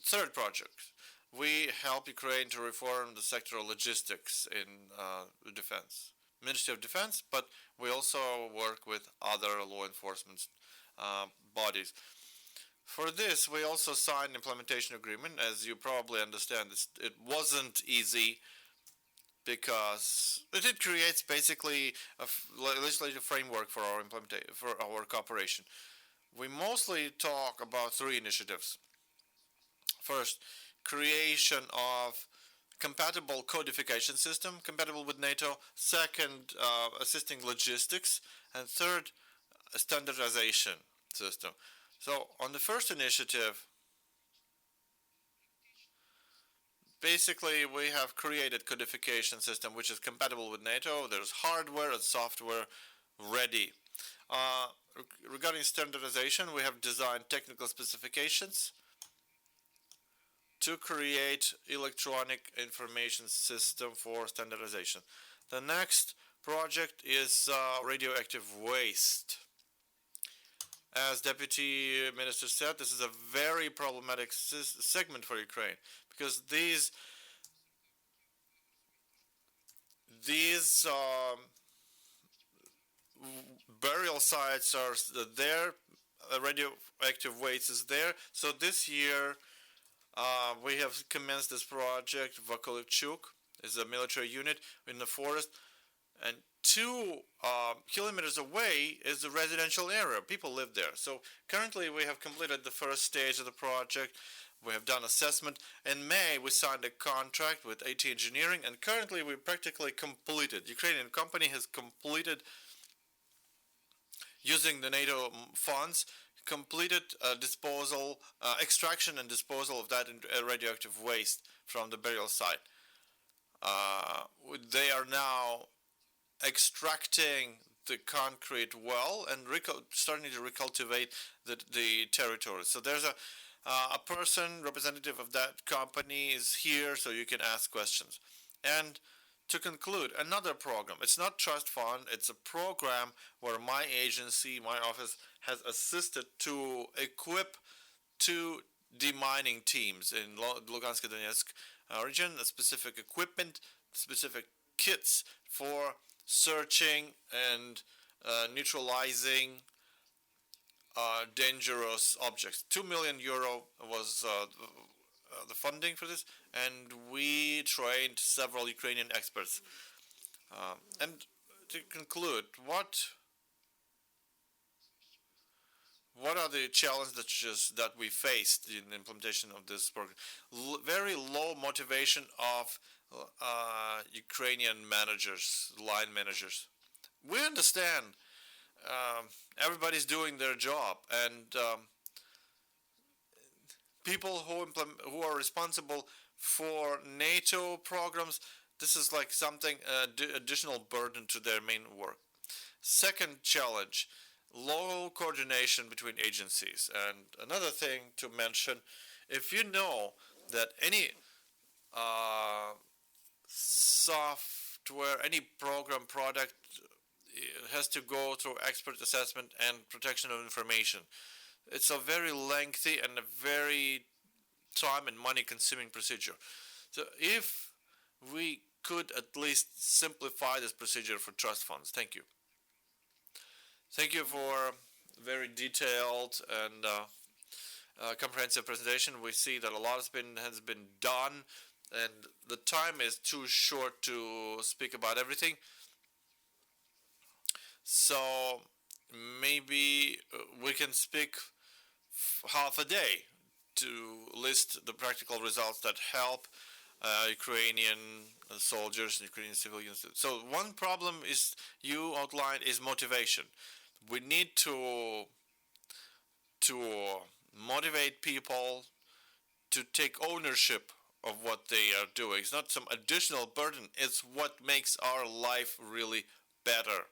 Third project, we help Ukraine to reform the sector of logistics in the defense. Ministry of Defense, but we also work with other law enforcement bodies. For this, we also signed an implementation agreement. As you probably understand, it wasn't easy because it creates basically a legislative framework for our cooperation. We mostly talk about 3 initiatives. First, creation of compatible codification system, compatible with NATO. Second, assisting logistics. And third, a standardization system. So on the first initiative, basically we have created codification system which is compatible with NATO. There's hardware and software ready. Regarding standardization, we have designed technical specifications to create electronic information system for standardization. The next project is radioactive waste. As Deputy Minister said, this is a very problematic segment for Ukraine because these burial sites are there, radioactive waste is there. So this year we have commenced this project. Vakolikchuk is a military unit in the forest, and 2 kilometers away is the residential area. People live there. So currently we have completed the first stage of the project. We have done assessment. In May we signed a contract with AT Engineering, and currently we practically completed. Ukrainian company has completed, using the NATO funds, completed disposal, extraction and disposal of that radioactive waste from the burial site. They are now extracting the concrete well and starting to recultivate the territory. So there's a person, representative of that company is here, so you can ask questions. And to conclude, another program. It's not trust fund, it's a program where my agency, my office, has assisted to equip 2 demining teams in Lugansk and Donetsk region, specific equipment, specific kits for searching and neutralizing dangerous objects. 2 million euro was the funding for this, and we trained several Ukrainian experts. And to conclude, what what are the challenges that we faced in the implementation of this program? Very low motivation of Ukrainian managers, line managers. We understand everybody's doing their job, and people who are responsible for NATO programs, this is like something additional burden to their main work. Second challenge, low coordination between agencies. And another thing to mention, if you know that any software, any program product has to go through expert assessment and protection of information, it's a very lengthy and a very time and money consuming procedure. So if we could at least simplify this procedure for trust funds. Thank you. Thank you for very detailed and comprehensive presentation. We see that a lot has been done, and the time is too short to speak about everything. So maybe we can speak half a day to list the practical results that help Ukrainian soldiers and Ukrainian civilians. So one problem is you outlined is motivation. We need to motivate people to take ownership of what they are doing. It's not some additional burden. It's what makes our life really better.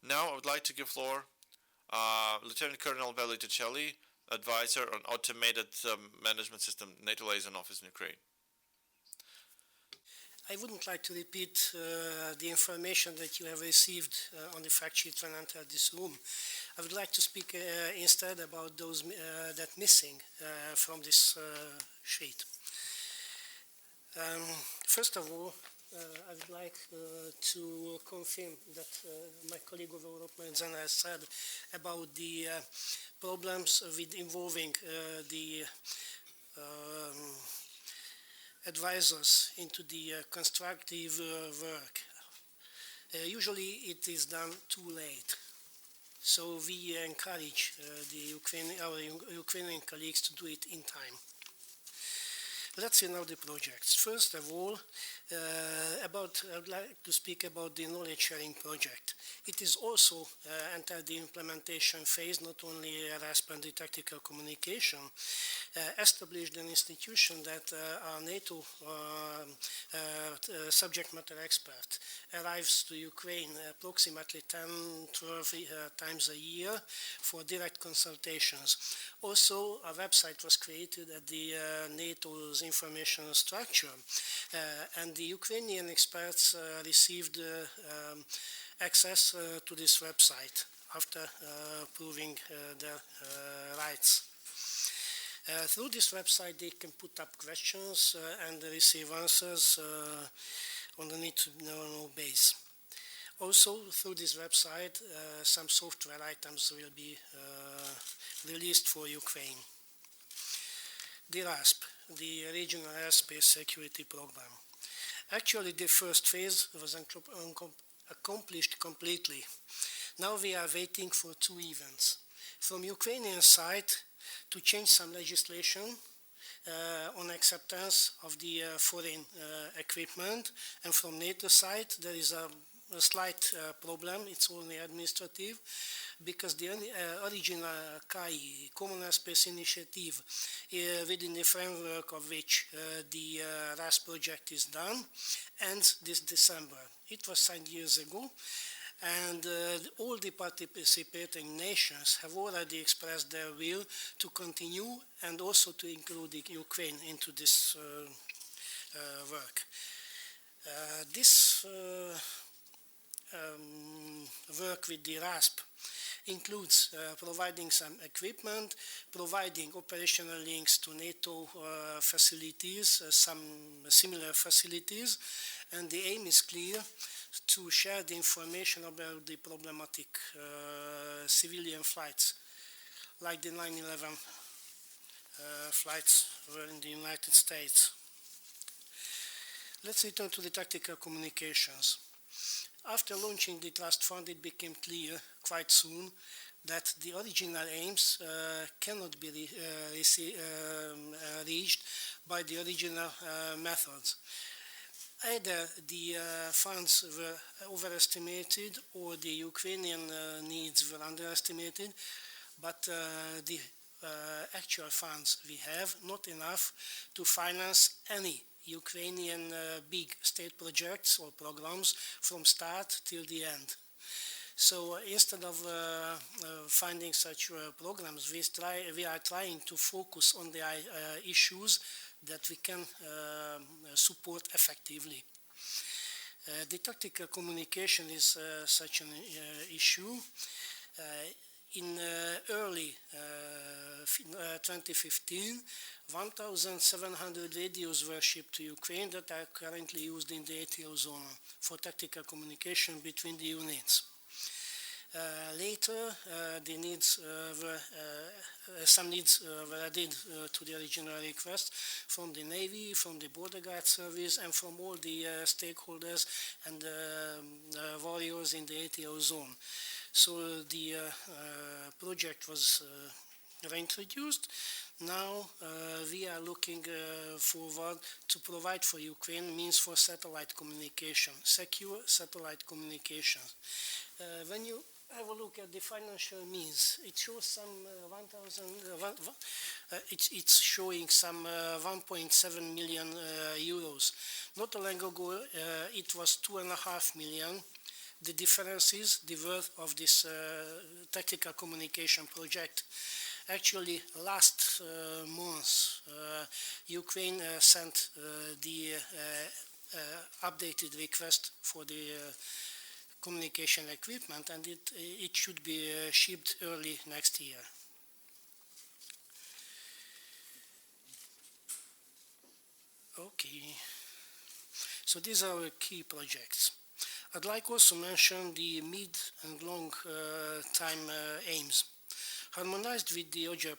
Now I would like to give floor Lieutenant Colonel Veli Ticelli, advisor on automated management system, NATO liaison office in Ukraine. I wouldn't like to repeat the information that you have received on the fact sheet when entered this room. I would like to speak instead about those that missing from this sheet. First of all, I would like to confirm that my colleague of European General has said about the problems with involving the advisors into the constructive work. Usually it is done too late. So we encourage our Ukrainian colleagues to do it in time. Let's see now the projects. First of all, I would like to speak about the knowledge sharing project. It is also entered the implementation phase, not only RASP and the tactical communication, established an institution that our NATO subject matter expert arrives to Ukraine approximately 10-12 times a year for direct consultations. Also, a website was created at the NATO's information structure, and the Ukrainian experts received access to this website after proving their rights. Through this website, they can put up questions and receive answers on a need-to-know base. Also, through this website, some software items will be released for Ukraine. The RASP, the Regional Airspace Security Program. Actually, the first phase was accomplished completely. Now we are waiting for two events. From Ukrainian side, to change some legislation on acceptance of the foreign equipment, and from NATO side there is a slight problem. It's only administrative, because the original CAI, Common Airspace Initiative, within the framework of which the RAS project is done, ends this December. It was signed years ago, and all the participating nations have already expressed their will to continue and also to include Ukraine into this work. This work with the RASP includes providing some equipment, providing operational links to NATO facilities, some similar facilities, and the aim is clear: to share the information about the problematic civilian flights, like the 9/11 flights were in the United States. Let's return to the tactical communications. After launching the trust fund, it became clear quite soon that the original aims cannot be reached by the original methods. Either the funds were overestimated or the Ukrainian needs were underestimated, but the actual funds we have not enough to finance any Ukrainian big state projects or programs from start till the end. So instead of finding such programs, we are trying to focus on the issues that we can support effectively. The tactical communication is such an issue. In early 2015, 1,700 radios were shipped to Ukraine that are currently used in the ATO zone for tactical communication between the units. Later, some needs were added to the original request from the Navy, from the Border Guard Service, and from all the stakeholders and warriors in the ATO zone. So the project was reintroduced. Now we are looking forward to provide for Ukraine means for satellite communication, secure satellite communication. When you have a look at the financial means, it shows some it's showing some 1.7 million euros. Not long ago, it was 2.5 million. The difference is the worth of this tactical communication project. Actually, last month, Ukraine sent the updated request for the communication equipment, and it should be shipped early next year. Okay, so these are our key projects. I'd like also to mention the mid and long time aims. Harmonized with the OJER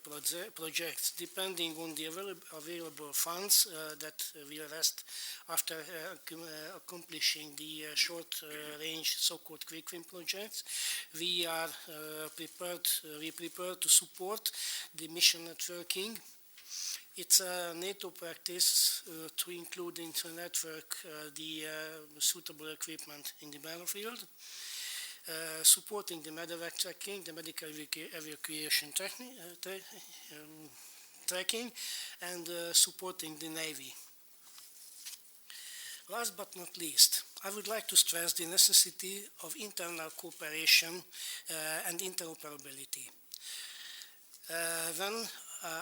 projects, depending on the available funds that will rest after accomplishing the short-range so-called quick win projects, we are prepared to support the mission networking. It's a NATO practice to include into a network the suitable equipment in the battlefield. Supporting the medevac tracking, the medical evacuation tracking, and supporting the Navy. Last but not least, I would like to stress the necessity of internal cooperation and interoperability. When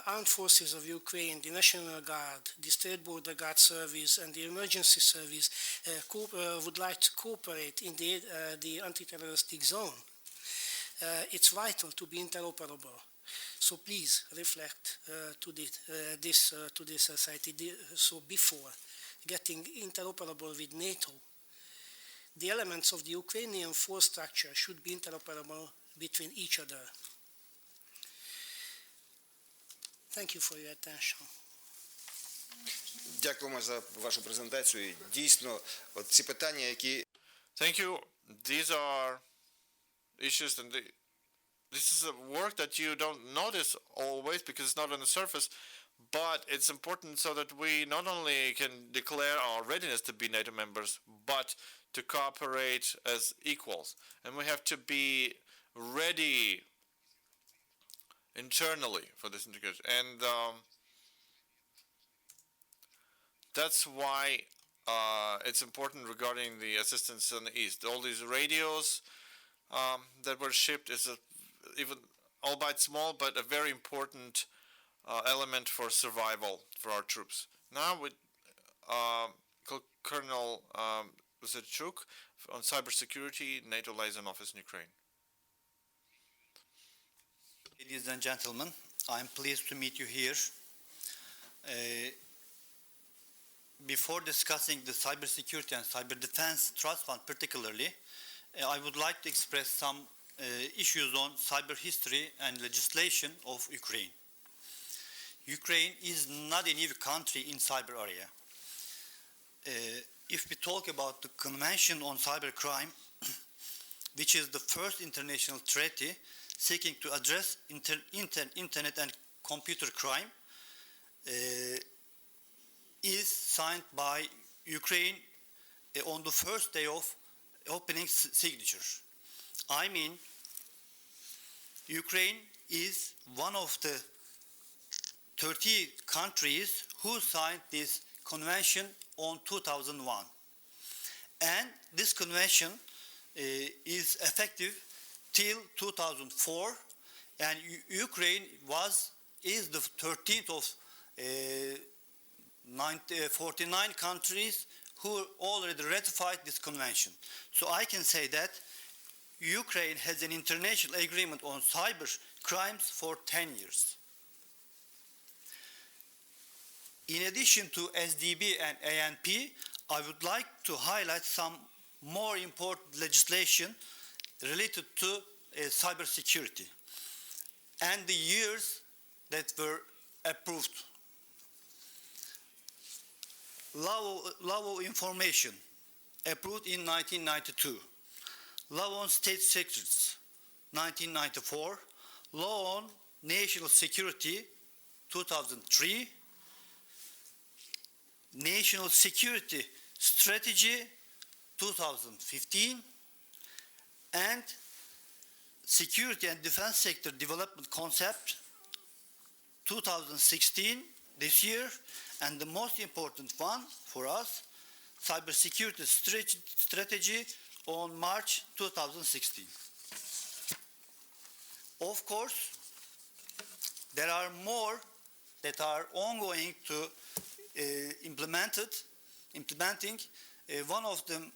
Armed Forces of Ukraine, the National Guard, the State Border Guard Service, and the Emergency Service would like to cooperate in the anti-terroristic zone, it's vital to be interoperable. So please reflect to this society. So before getting interoperable with NATO, the elements of the Ukrainian force structure should be interoperable between each other. Thank you for your attention. Дякуємо за вашу презентацію. Дійсно, от ці питання, які... Thank you. These are issues, and this is a work that you don't notice always because it's not on the surface, but it's important so that we not only can declare our readiness to be NATO members, but to cooperate as equals. And we have to be ready internally for this integration. And that's why it's important regarding the assistance in the East. All these radios that were shipped is even albeit small, but a very important element for survival for our troops. Now with Colonel Zachuk on cybersecurity, NATO Liaison Office in Ukraine. Ladies and gentlemen, I'm pleased to meet you here. Before discussing the cybersecurity and cyber defense trust fund particularly, I would like to express some issues on cyber history and legislation of Ukraine. Ukraine is not a new country in cyber area. If we talk about the Convention on Cybercrime, which is the first international treaty seeking to address internet and computer crime is signed by Ukraine on the first day of opening signature. I mean, Ukraine is one of the 30 countries who signed this convention on 2001. And this convention is effective till 2004, and Ukraine is the 13th of 49 countries who already ratified this convention. So I can say that Ukraine has an international agreement on cyber crimes for 10 years. In addition to SDB and ANP, I would like to highlight some more important legislation related to cybersecurity and the years that were approved. Law of Information, approved in 1992. Law on State Secrets, 1994. Law on National Security, 2003. National Security Strategy, 2015. And Security and Defense Sector Development Concept, 2016, this year. And the most important one for us, Cybersecurity Strategy on March 2016. Of course, there are more that are ongoing to implementing. One of them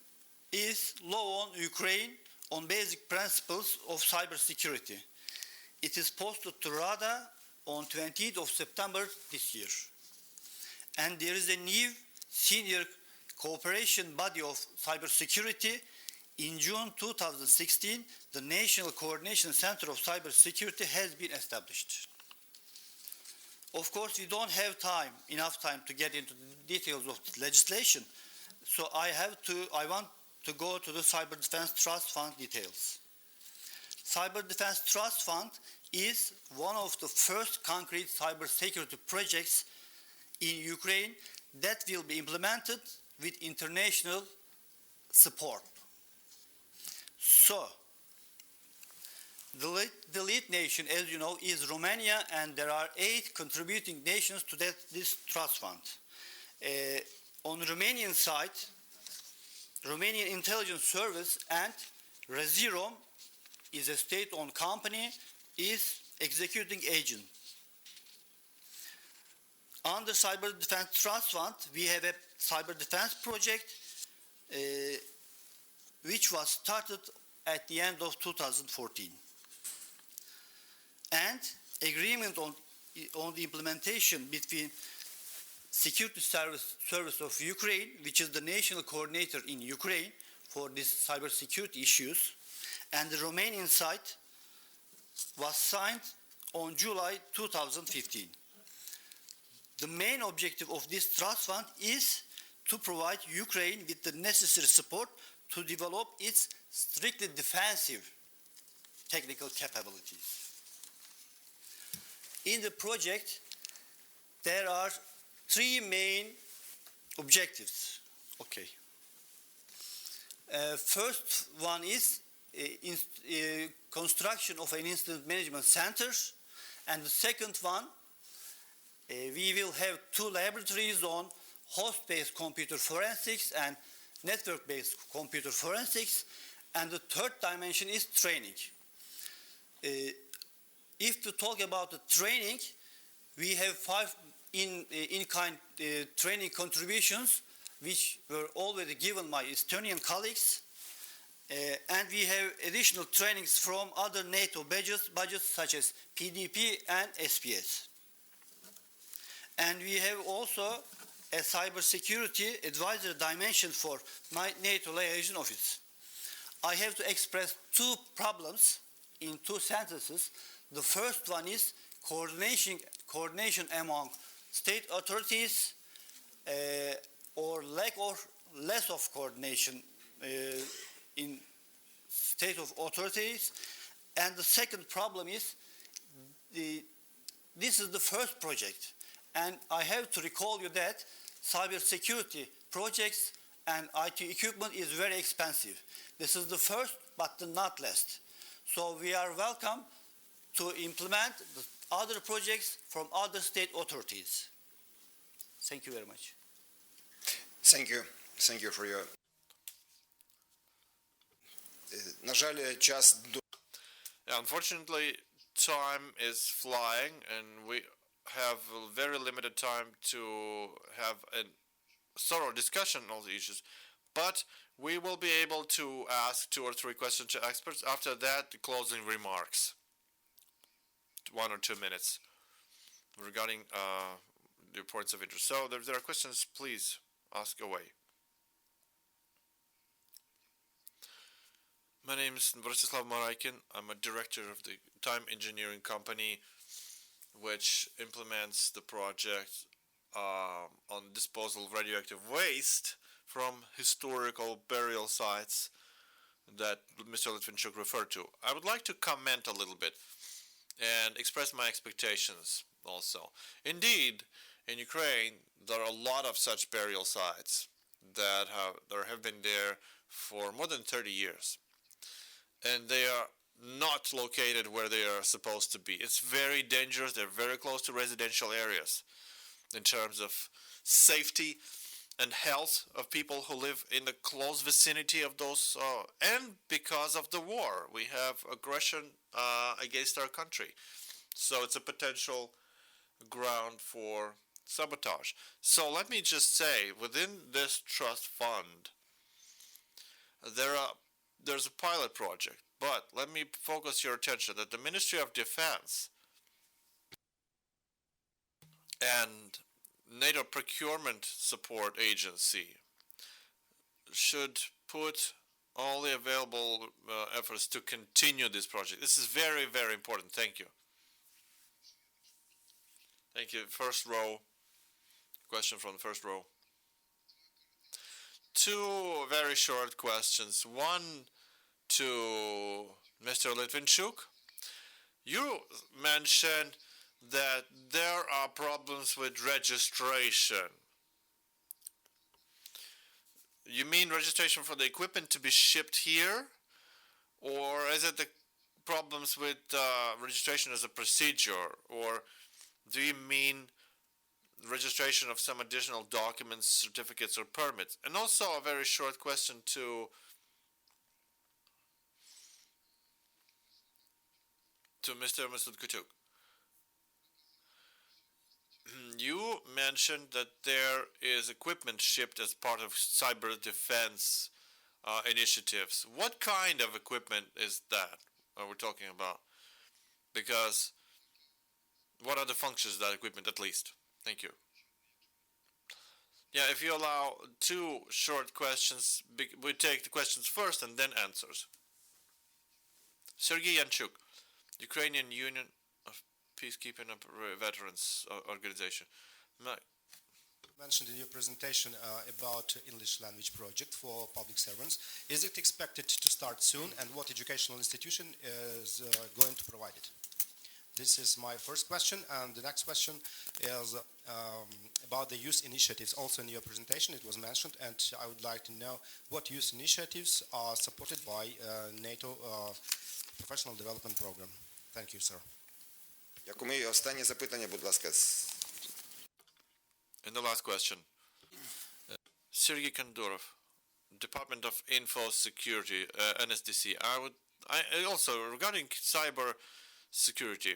is Law on Ukraine on Basic Principles of Cybersecurity. It is posted to RADA on 20th of September this year. And there is a new senior cooperation body of cybersecurity. In June 2016, the National Coordination Center of Cybersecurity has been established. Of course, we don't have enough time to get into the details of the legislation, so I want to go to the Cyber Defense Trust Fund details. Cyber Defense Trust Fund is one of the first concrete cybersecurity projects in Ukraine that will be implemented with international support. So, the lead nation, as you know, is Romania, and there are 8 contributing nations to this trust fund. On the Romanian side, Romanian Intelligence Service and Rezirom is a state-owned company, is executing agent. Under Cyber Defense Trust Fund, we have a cyber defense project which was started at the end of 2014. And agreement on the implementation between Security Service of Ukraine, which is the national coordinator in Ukraine for these cybersecurity issues, and the Romanian side was signed on July 2015. The main objective of this trust fund is to provide Ukraine with the necessary support to develop its strictly defensive technical capabilities. In the project, there are 3 main objectives. Okay. First one is construction of an incident management center, and the second one, we will have 2 laboratories on host-based computer forensics and network-based computer forensics, and the third dimension is training. If to talk about the training, we have 5 in-kind training contributions, which were already given by Estonian colleagues, and we have additional trainings from other NATO budgets such as PDP and SPS. And we have also a cybersecurity advisory dimension for NATO Liaison Office. I have to express 2 problems in 2 sentences. The first one is coordination among state authorities, or lack or less of coordination in state of authorities. And the second problem is this is the first project. And I have to recall you that cybersecurity projects and IT equipment is very expensive. This is the first, but not last. So we are welcome to implement the other projects from other state authorities. Thank you very much. Thank you. Thank you for your... На жаль, час... Unfortunately, time is flying, and we have very limited time to have a thorough discussion on all the issues. But we will be able to ask 2 or 3 questions to experts. After that, the closing remarks, 1 or 2 minutes regarding the points of interest. So if there are questions, please ask away. My name is Vratislav Maraikin. I'm a director of the time engineering company which implements the project on disposal of radioactive waste from historical burial sites that Mr. Litvinchuk referred to. I would like to comment a little bit and express my expectations also. Indeed, in Ukraine, there are a lot of such burial sites that have been there for more than 30 years. And they are not located where they are supposed to be. It's very dangerous. They're very close to residential areas in terms of safety and health of people who live in the close vicinity of those, and because of the war. We have aggression against our country. So it's a potential ground for sabotage. So let me just say, within this trust fund, there's a pilot project, but let me focus your attention that the Ministry of Defense and NATO Procurement Support Agency should put all the available efforts to continue this project. This is very, very important. Thank you. Thank you. First row. Question from the first row. 2 very short questions. One to Mr. Litvinchuk. You mentioned that there are problems with registration. You mean registration for the equipment to be shipped here? Or is it the problems with registration as a procedure? Or do you mean registration of some additional documents, certificates, or permits? And also a very short question to Mr. Kutuk. You mentioned that there is equipment shipped as part of cyber defense initiatives. What kind of equipment is that we're talking about? Because what are the functions of that equipment, at least? Thank you. Yeah, if you allow 2 short questions, we take the questions first and then answers. Sergei Yanchuk, Ukrainian Union of Peacekeeping Veterans Organization. Mentioned in your presentation about English language project for public servants. Is it expected to start soon, and what educational institution is going to provide it? This is my first question, and the next question is about the youth initiatives. Also in your presentation it was mentioned, and I would like to know what youth initiatives are supported by NATO Professional Development Program. Thank you, sir. Дякую. І останнє запитання, будь ласка. And the last question. Sergei Kondorov, Department of Info Security, NSDC. I also, regarding cyber security,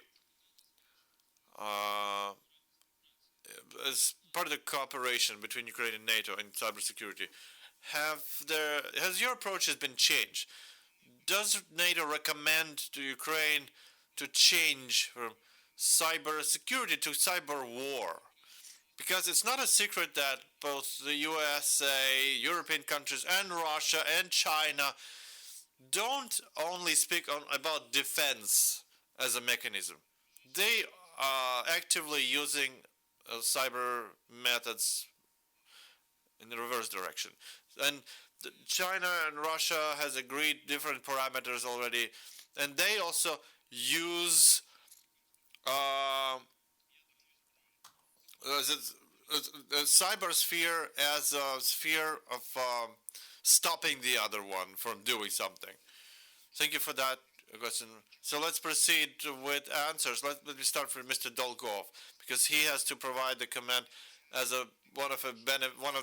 as part of the cooperation between Ukraine and NATO in cybersecurity, has your approach been changed? Does NATO recommend to Ukraine to change from cyber security to cyber war? Because it's not a secret that both the USA, European countries, and Russia and China don't only speak about defense as a mechanism. They are actively using cyber methods in the reverse direction. And China and Russia has agreed different parameters already. and they also use the cyber sphere as a sphere of stopping the other one from doing something. Thank you for that question. So let's proceed with answers. Let me start from Mr. Dolgov, because he has to provide the comment as one of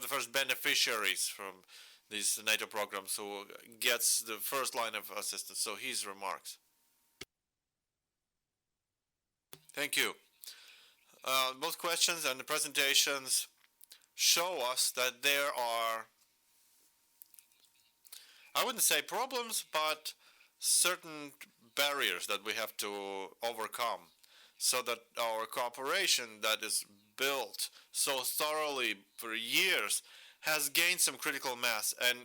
the first beneficiaries from these NATO programs, who gets the first line of assistance. So his remarks. Thank you. Both questions and the presentations show us that there are, I wouldn't say problems, but certain barriers that we have to overcome, so that our cooperation that is built so thoroughly for years has gained some critical mass and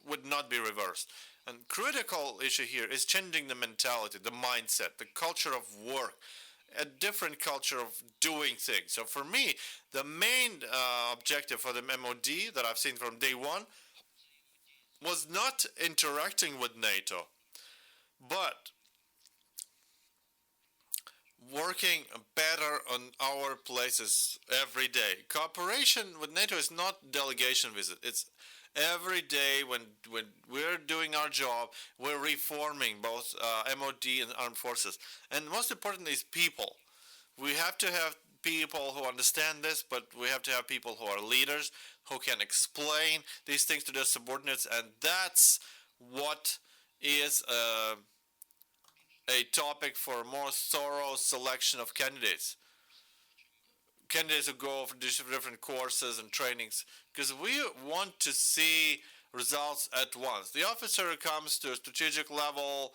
would not be reversed. And critical issue here is changing the mentality, the mindset, the culture of work, a different culture of doing things. So for me, the main objective for the MOD that I've seen from day one was not interacting with NATO, but working better on our places every day. Cooperation with NATO is not delegation visit. It's every day when we're doing our job, we're reforming both MOD and armed forces. And most importantly is people. We have to have people who understand this, but we have to have people who are leaders, who can explain these things to their subordinates, and that's what is a topic for a more thorough selection of candidates. Candidates who go for different courses and trainings, because we want to see results at once. The officer who comes to a strategic level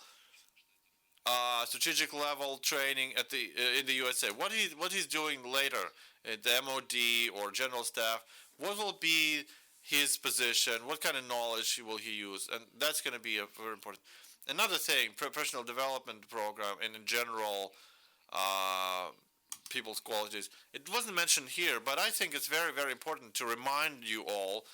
training at in the USA, what he's doing later at the MOD or general staff, what will be his position, what kind of knowledge will he use, and that's going to be very important. Another thing, professional development program and in general people's qualities. It wasn't mentioned here, but I think it's very, very important to remind you all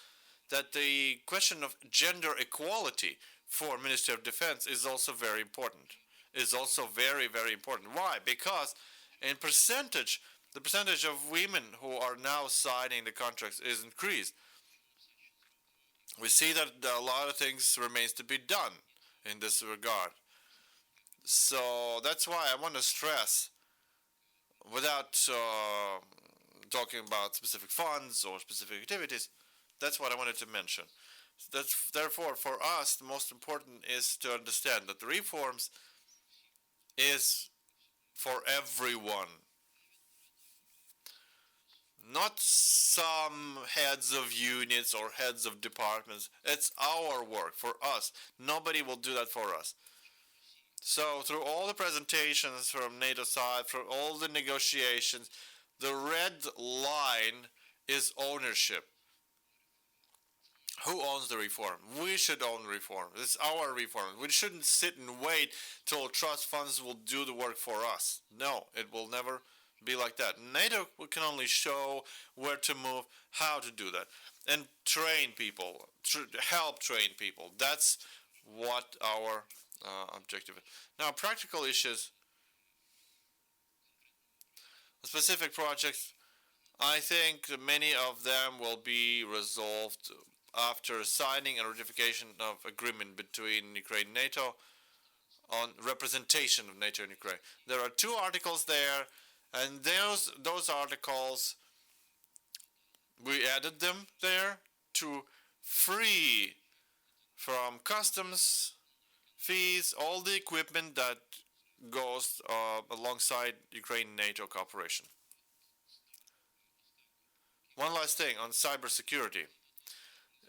that the question of gender equality for Ministry of Defense is also very important. Is also very, very important. Why? Because in percentage, the percentage of women who are now signing the contracts is increased. We see that a lot of things remains to be done in this regard. So that's why I want to stress, without talking about specific funds or specific activities, that's what I wanted to mention. Therefore, for us, the most important is to understand that the reforms is for everyone. Not some heads of units or heads of departments. It's our work, for us. Nobody will do that for us. So through all the presentations from NATO side, through all the negotiations, the red line is ownership. Who owns the reform? We should own reform. It's our reform. We shouldn't sit and wait till trust funds will do the work for us. No, it will never be like that. NATO can only show where to move, how to do that, and train people, help train people. That's what our objective is. Now, practical issues, specific projects, I think many of them will be resolved after signing and ratification of agreement between Ukraine and NATO on representation of NATO in Ukraine. There are 2 articles there, and those articles, we added them there to free from customs fees all the equipment that goes alongside Ukraine-NATO cooperation. One last thing on cybersecurity.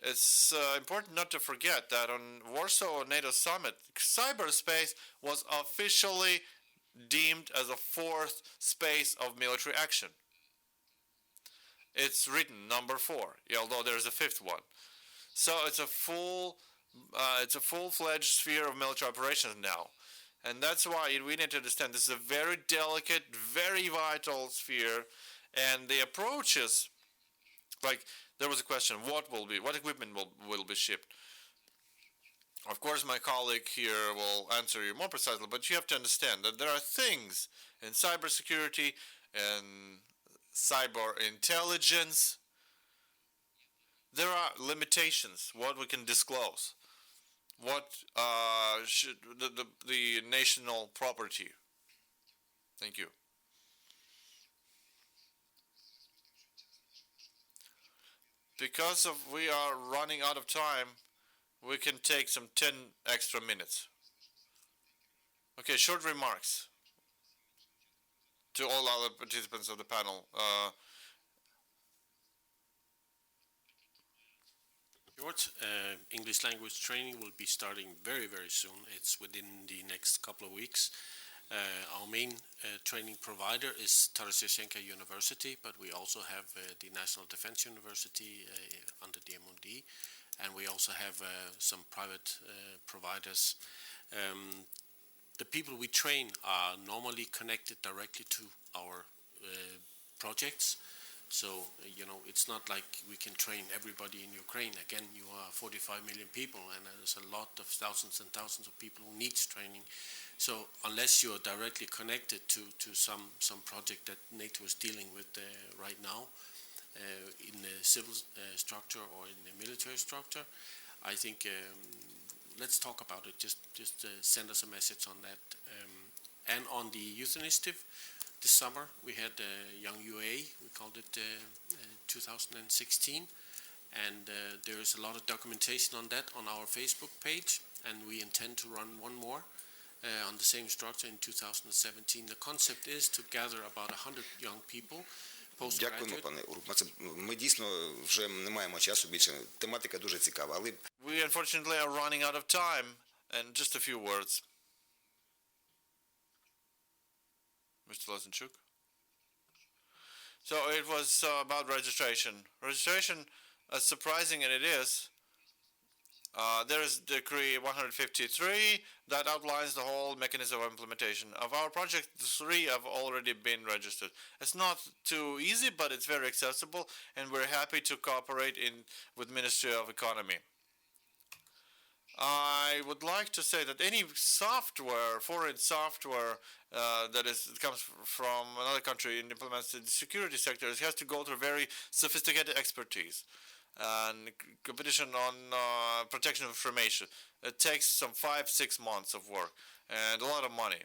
It's important not to forget that on Warsaw NATO Summit, cyberspace was officially deemed as a 4th space of military action. It's written number 4, although there's a 5th one. So it's a full-fledged sphere of military operations now. And that's why we need to understand this is a very delicate, very vital sphere, and the approaches, like there was a question, what equipment will be shipped? Of course, my colleague here will answer you more precisely, but you have to understand that there are things in cybersecurity and cyber intelligence. There are limitations, what we can disclose, what should the national property. Thank you. Because we are running out of time, we can take some 10 extra minutes. Okay, short remarks to all other participants of the panel. Short English language training will be starting very, very soon. It's within the next couple of weeks. Our main training provider is Tarasevchenko University, but we also have the National Defense University under the MOD, and we also have some private providers. The people we train are normally connected directly to our projects. So, it's not like we can train everybody in Ukraine. Again, you are 45 million people, and there's a lot of thousands and thousands of people who needs training. So, unless you're directly connected to some project that NATO is dealing with right now, in the civil structure or in the military structure, I think let's talk about it. Just send us a message on that. And on the youth initiative, this summer we had Young UA, we called it 2016, and there is a lot of documentation on that on our Facebook page, and we intend to run one more on the same structure in 2017. The concept is to gather about 100 young people. Дякуємо, пане Уруп. Ми дійсно вже не маємо часу більше. Тематика дуже цікава, але... We unfortunately are running out of time, and just a few words. Mr. Lesenchuk? So it was about registration. Registration, as surprising as it is, there is Decree 153 that outlines the whole mechanism of implementation. Of our project, 3 have already been registered. It's not too easy, but it's very accessible, and we're happy to cooperate with Ministry of Economy. I would like to say that any software, foreign software that comes from another country and implements in the security sector, it has to go through very sophisticated expertise and competition on protection of information. It takes some 5-6 months of work and a lot of money,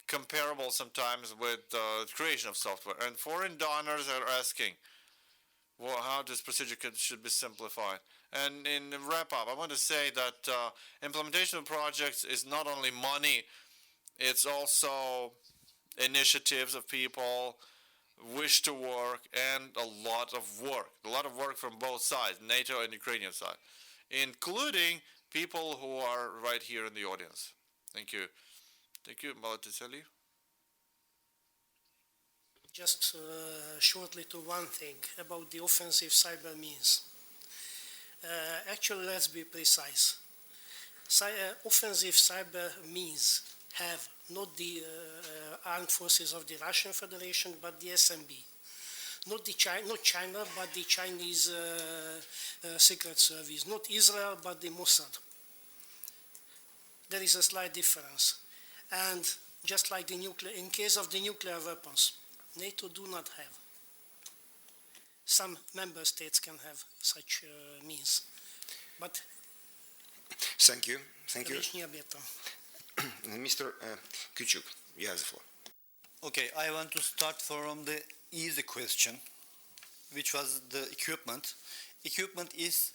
comparable sometimes with the creation of software. And foreign donors are asking, well, how this procedure should be simplified. And in wrap up, I want to say that implementation of projects is not only money, it's also initiatives of people, wish to work, and a lot of work from both sides, NATO and Ukrainian side, including people who are right here in the audience. Thank you. Thank you, Malatiseli. Just shortly to one thing about the offensive cyber means. Actually, let's be precise. Offensive cyber means have not the armed forces of the Russian Federation, but the SMB. Not China, but the Chinese Secret Service. Not Israel, but the Mossad. There is a slight difference. And just like the in case of the nuclear weapons, NATO do not have. Some member states can have such means, but Thank you. Thank you. Mr. Kuchuk, you have the floor. Okay, I want to start from the easy question, which was the equipment. Equipment is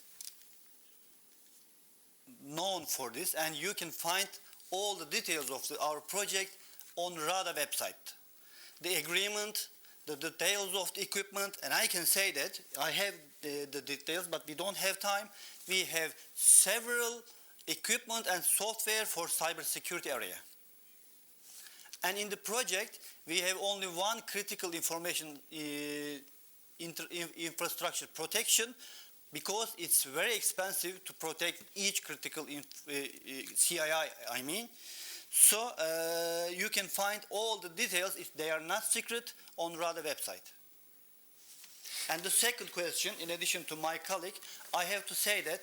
known for this, and you can find all the details of our project on RADA website. The agreement, the details of the equipment, and I can say that I have the details, but we don't have time. We have several equipment and software for cybersecurity area. And in the project, we have only one critical information infrastructure protection, because it's very expensive to protect each critical CII, I mean. So you can find all the details, if they are not secret, on RADA website. And the second question, in addition to my colleague, I have to say that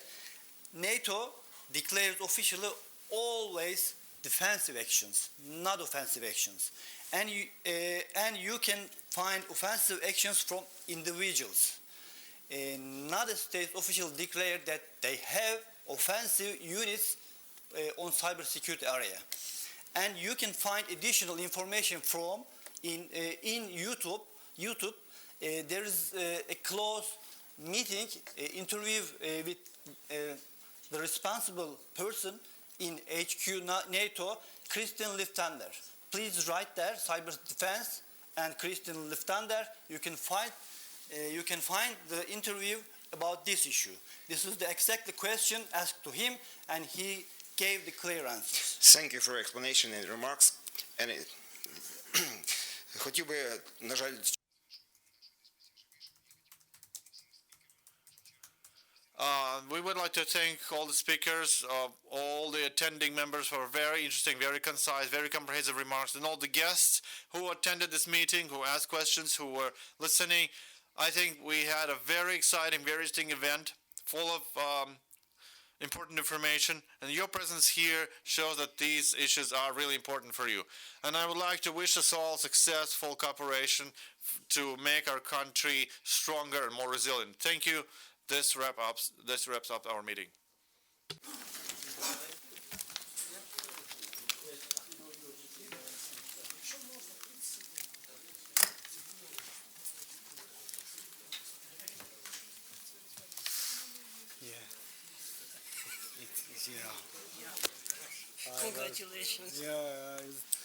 NATO declares officially always defensive actions, not offensive actions. And you can find offensive actions from individuals. Not a state official declared that they have offensive units on cybersecurity area. And you can find additional information from in YouTube. There is a close meeting, interview with the responsible person in HQ NATO, Christian Liftander. Please write there, cyber defense and Christian Liftander. You can find the interview about this issue. This is the exact question asked to him, and he gave the clear answers. Thank you for your explanation and remarks. And хотів би, на жаль, we would like to thank all the speakers, all the attending members for very interesting, very concise, very comprehensive remarks, and all the guests who attended this meeting, who asked questions, who were listening. I think we had a very exciting, very interesting event full of important information, and your presence here shows that these issues are really important for you. And I would like to wish us all successful cooperation to make our country stronger and more resilient. Thank you. This wraps up our meeting. Congratulations. Yeah.